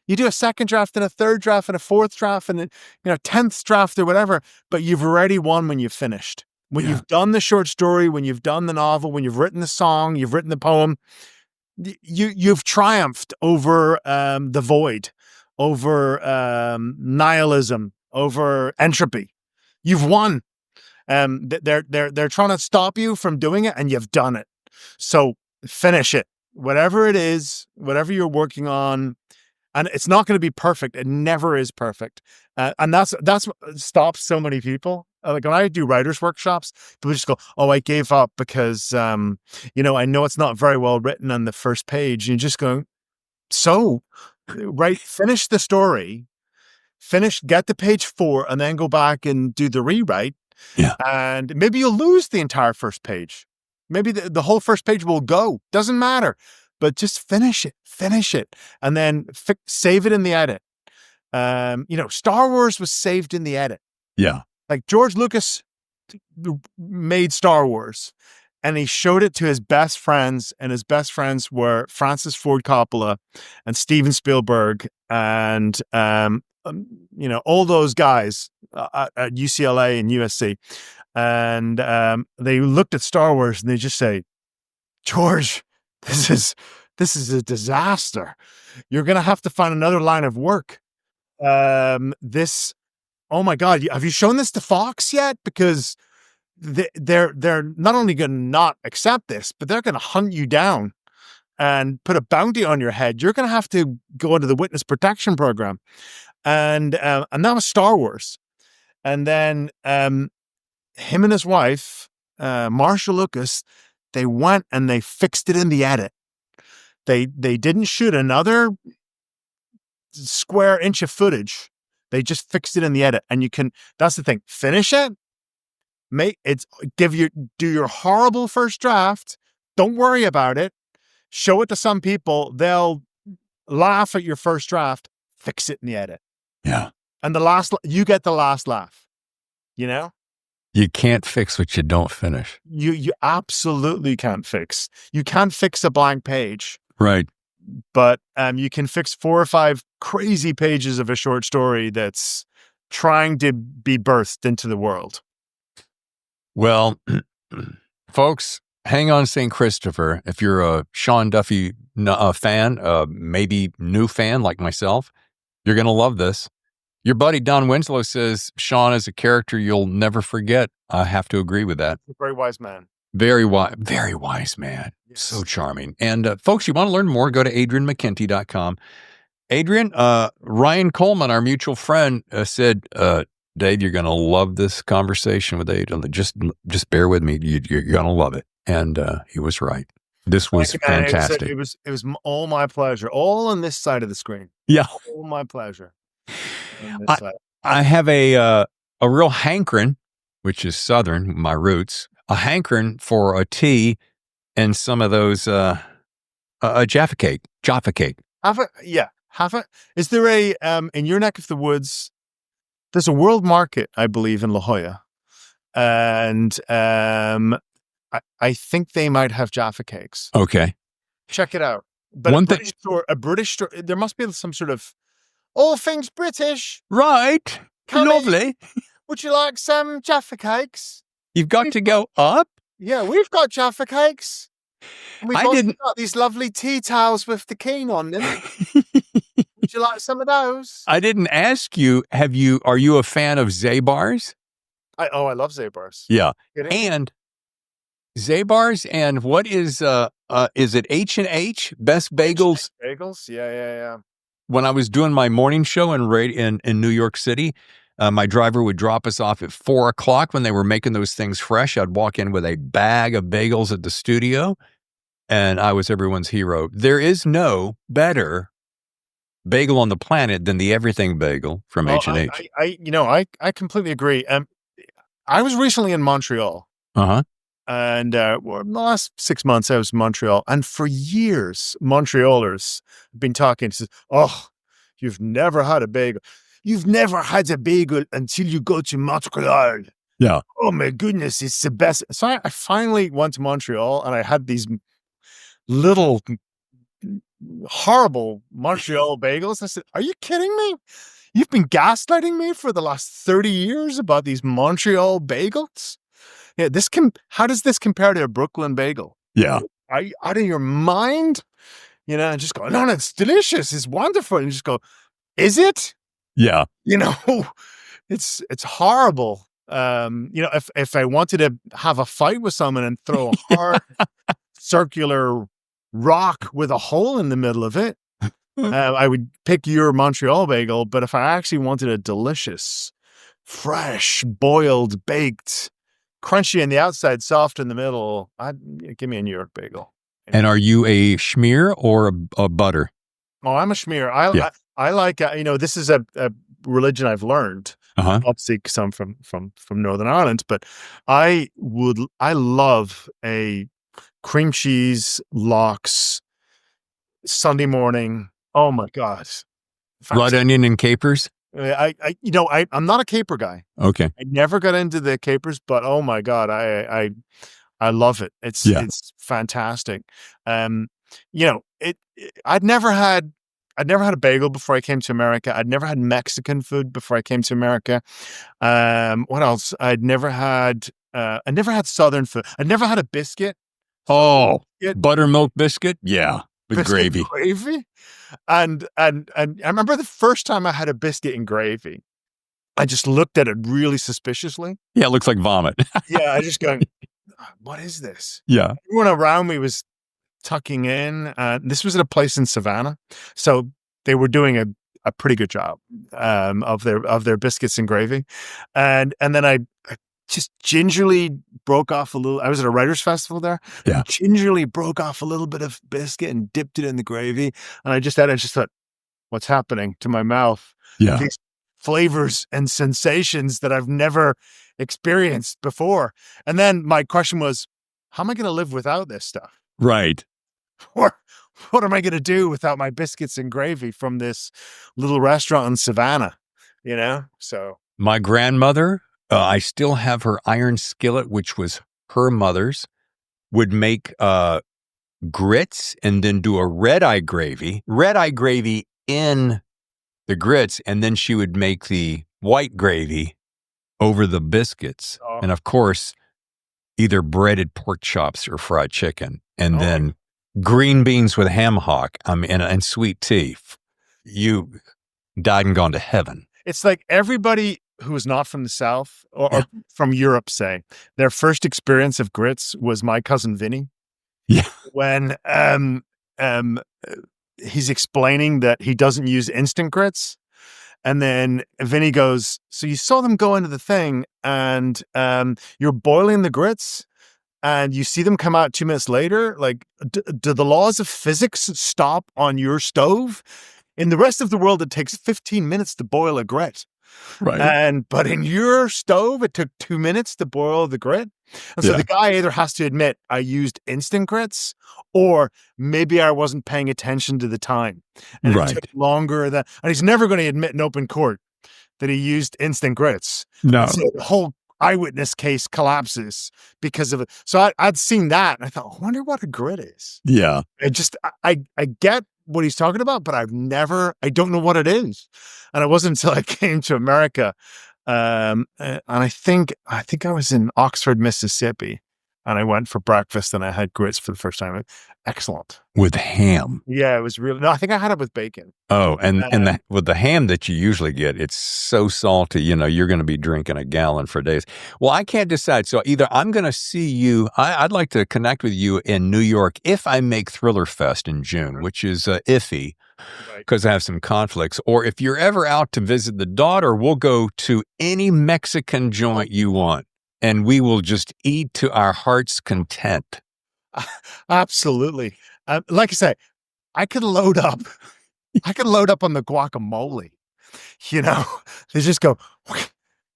You do a second draft and a third draft and a fourth draft and 10th draft or whatever, but you've already won when you've finished. When you've done the short story, when you've done the novel, when you've written the song, you've written the poem, you've triumphed over the void, over nihilism, over entropy. You've won. They're trying to stop you from doing it, and you've done it. So finish it, whatever it is, whatever you're working on. And it's not going to be perfect. It never is perfect. And that's what stops so many people. Like when I do writers' workshops, people just go, "Oh, I gave up because, I know it's not very well written on the first page." And you just go, finish the story, get to page 4, and then go back and do the rewrite. Yeah. And maybe you'll lose the entire first page. Maybe the whole first page will go. Doesn't matter. But just finish it, and then save it in the edit. Star Wars was saved in the edit. Yeah. Like George Lucas made Star Wars, and he showed it to his best friends, and his best friends were Francis Ford Coppola and Steven Spielberg and, all those guys at UCLA and USC. And they looked at Star Wars and they just say, "George, this is a disaster. You're going to have to find another line of work. Oh my God, have you shown this to Fox yet? Because they're not only going to not accept this, but they're going to hunt you down and put a bounty on your head. You're going to have to go into the witness protection program." And that was Star Wars. And then him and his wife, Marsha Lucas, they went and they fixed it in the edit. They didn't shoot another square inch of footage. They just fixed it in the edit. And that's the thing. Finish it. Do your horrible first draft. Don't worry about it. Show it to some people. They'll laugh at your first draft. Fix it in the edit. Yeah. And you get the last laugh. You can't fix what you don't finish. You absolutely can't fix. You can't fix a blank page. Right. But you can fix 4 or 5 crazy pages of a short story that's trying to be birthed into the world. Well, folks, hang on St. Christopher. If you're a Sean Duffy fan, maybe new fan like myself, you're going to love this. Your buddy Don Winslow says Sean is a character you'll never forget. I have to agree with that. Very wise man. Very wise man. Yes. So charming. And folks, you want to learn more, go to adrianmckinty.com. Adrian, Ryan Coleman, our mutual friend, said, "Dave, you're going to love this conversation with Adrian. Just bear with me. You're going to love it." And he was right. This was fantastic. It was all my pleasure. All on this side of the screen. Yeah. All my pleasure. I have a real hankering, which is Southern, my roots, a hankering for a tea and some of those Jaffa cake. Have it. Is there in your neck of the woods? There's a World Market, I believe, in La Jolla, and I think they might have Jaffa cakes. Okay, check it out. But a British store. There must be some sort of all things British. Right. Lovely. Would you like some Jaffa cakes? You've got to go up? Yeah, we've got Jaffa cakes. And we've also got these lovely tea towels with the keen on them. Would you like some of those? I didn't ask you, are you a fan of Zabar's? I love Zabar's. Yeah. And Zabar's and what is it H&H? Best Bagels? Bagels? Yeah. When I was doing my morning show in New York City, my driver would drop us off at 4:00 when they were making those things fresh. I'd walk in with a bag of bagels at the studio, and I was everyone's hero. There is no better bagel on the planet than the everything bagel from H&H. I completely agree. I was recently in Montreal. Uh-huh. And the last 6 months I was in Montreal, and for years Montrealers have been talking. Says, "Oh, you've never had a bagel. You've never had a bagel until you go to Montreal." Yeah. Oh my goodness, it's the best. So I finally went to Montreal, and I had these little horrible Montreal bagels. I said, "Are you kidding me? You've been gaslighting me for the last 30 years about these Montreal bagels?" Yeah, how does this compare to a Brooklyn bagel? Yeah. are you out of your mind? And just go, no, it's delicious. It's wonderful. And you just go, is it? Yeah. It's horrible. If I wanted to have a fight with someone and throw a hard circular rock with a hole in the middle of it, I would pick your Montreal bagel. But if I actually wanted a delicious, fresh, boiled, baked, crunchy on the outside, soft in the middle, give me a New York bagel. And are you a schmear or a butter? Oh, I'm a schmear. I like, this is a religion I've learned. Obviously, because I'm from Northern Ireland, but I love a cream cheese lox Sunday morning. Oh my God. Blood onion and capers? I'm not a caper guy. Okay. I never got into the capers, but oh my God, I love it. It's fantastic. I'd never had a bagel before I came to America. I'd never had Mexican food before I came to America. What else? I never had Southern food. I'd never had a biscuit. Oh, buttermilk biscuit? Yeah. With gravy. And I remember the first time I had a biscuit and gravy, I just looked at it really suspiciously. Yeah, it looks like vomit. Yeah, I just going, what is this? Yeah. Everyone around me was tucking in. This was at a place in Savannah. So they were doing a pretty good job of their biscuits and gravy. And then I just gingerly broke off a little. I was at a writers' festival there. Yeah. Gingerly broke off a little bit of biscuit and dipped it in the gravy. And I just thought, what's happening to my mouth? Yeah. These flavors and sensations that I've never experienced before. And then my question was, how am I going to live without this stuff? Right. Or what am I going to do without my biscuits and gravy from this little restaurant in Savannah? So my grandmother, I still have her iron skillet, which was her mother's, would make grits and then do a red eye gravy in the grits. And then she would make the white gravy over the biscuits. Oh. And of course, either breaded pork chops or fried chicken. And then green beans with ham hock, and sweet tea. You died and gone to heaven. It's like everybody who is not from the South or from Europe, say, their first experience of grits was my cousin Vinny. Yeah. When he's explaining that he doesn't use instant grits. And then Vinny goes, so you saw them go into the thing and you're boiling the grits and you see them come out 2 minutes later. Like, do the laws of physics stop on your stove? In the rest of the world, it takes 15 minutes to boil a grit. Right. But in your stove, it took 2 minutes to boil the grit. And so the guy either has to admit I used instant grits or maybe I wasn't paying attention to the time. And it took longer and he's never going to admit in open court that he used instant grits. No. So the whole eyewitness case collapses because of it. So I'd seen that and I thought, I wonder what a grit is. Yeah. I get what he's talking about, but I don't know what it is. And it wasn't until I came to America. And I think I was in Oxford, Mississippi, and I went for breakfast and I had grits for the first time. Excellent. With ham. Yeah, it was really, no, I think I had it with bacon. Oh, and with the ham that you usually get, it's so salty, you're going to be drinking a gallon for days. Well, I can't decide. So either I'm going to see you, I'd like to connect with you in New York if I make Thriller Fest in June, which is iffy because I have some conflicts. Or if you're ever out to visit the daughter, we'll go to any Mexican joint you want and we will just eat to our heart's content. Absolutely. Like I say, I could load up on the guacamole. They just go,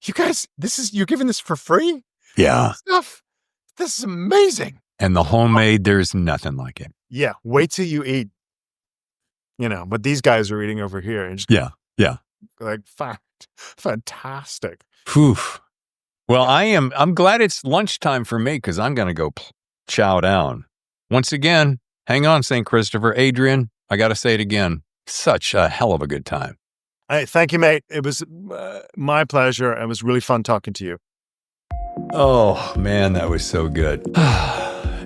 you guys, you're giving this for free? Yeah. This is amazing. And the homemade, there's nothing like it. Yeah. Wait till you eat, what these guys are eating over here. And just, yeah. Like, fantastic. Whew. Well, I'm glad it's lunchtime for me because I'm going to go chow down. Once again, hang on, St. Christopher. Adrian, I got to say it again. Such a hell of a good time. Hey, thank you, mate. It was my pleasure. It was really fun talking to you. Oh, man, that was so good.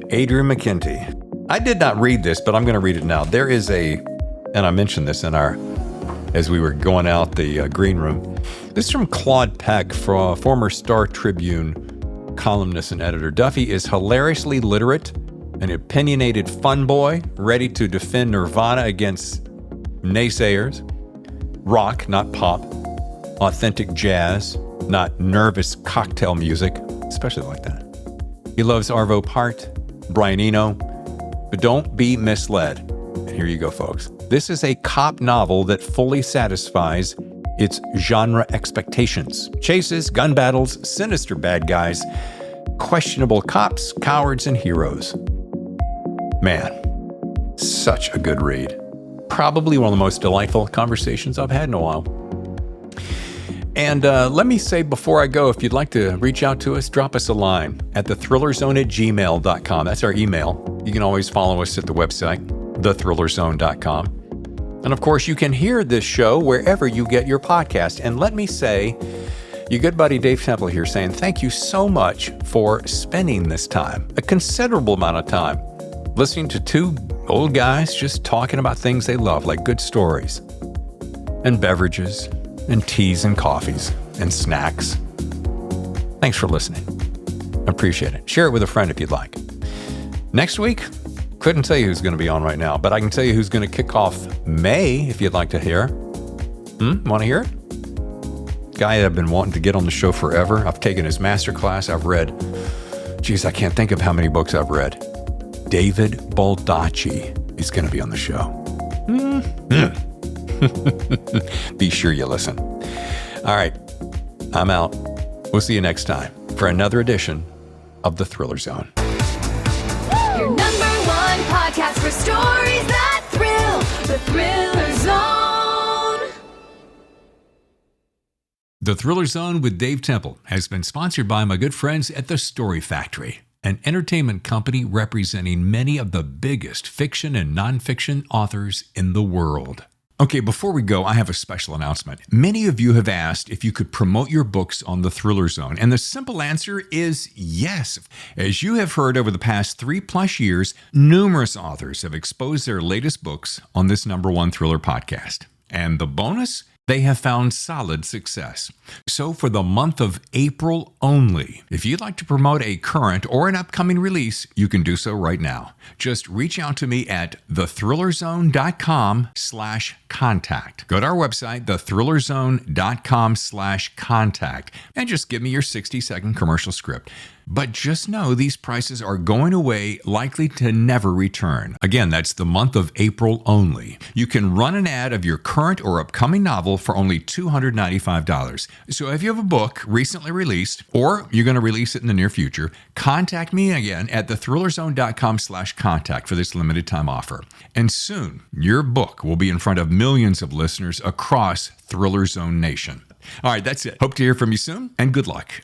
Adrian McKinty. I did not read this, but I'm going to read it now. There is and I mentioned this as we were going out the green room. This is from Claude Peck, former Star Tribune columnist and editor. Duffy is hilariously literate, an opinionated fun boy, ready to defend Nirvana against naysayers. Rock, not pop. Authentic jazz, not nervous cocktail music, especially like that. He loves Arvo Part, Brian Eno, but don't be misled. And here you go, folks. This is a cop novel that fully satisfies its genre expectations. Chases, gun battles, sinister bad guys, questionable cops, cowards, and heroes. Man, such a good read. Probably one of the most delightful conversations I've had in a while. And let me say before I go, if you'd like to reach out to us, drop us a line at thethrillerzone@gmail.com. That's our email. You can always follow us at the website, thethrillerzone.com. And of course, you can hear this show wherever you get your podcast. And let me say, your good buddy Dave Temple here saying thank you so much for spending this time, a considerable amount of time, listening to two old guys just talking about things they love, like good stories and beverages and teas and coffees and snacks. Thanks for listening. I appreciate it. Share it with a friend if you'd like. Next week, couldn't tell you who's going to be on right now, but I can tell you who's going to kick off May if you'd like to hear. Want to hear it? Guy I've been wanting to get on the show forever. I've taken his master class. I've read, I can't think of how many books I've read. David Baldacci is going to be on the show. Be sure you listen. All right, I'm out. We'll see you next time for another edition of The Thriller Zone. Your number one podcast for stories that thrill. The Thriller Zone. The Thriller Zone with Dave Temple has been sponsored by my good friends at The Story Factory, an entertainment company representing many of the biggest fiction and nonfiction authors in the world. Okay, before we go, I have a special announcement. Many of you have asked if you could promote your books on The Thriller Zone, and the simple answer is yes. As you have heard over the past 3+ years, numerous authors have exposed their latest books on this number one thriller podcast. And the bonus? They have found solid success. So for the month of April only, if you'd like to promote a current or an upcoming release, you can do so right now. Just reach out to me at thethrillerzone.com/contact. Go to our website, thethrillerzone.com/contact, and just give me your 60-second commercial script. But just know these prices are going away, likely to never return. Again, that's the month of April only. You can run an ad of your current or upcoming novel for only $295. So if you have a book recently released, or you're going to release it in the near future, contact me again at thethrillerzone.com/contact for this limited time offer. And soon, your book will be in front of millions of listeners across Thriller Zone Nation. All right, that's it. Hope to hear from you soon, and good luck.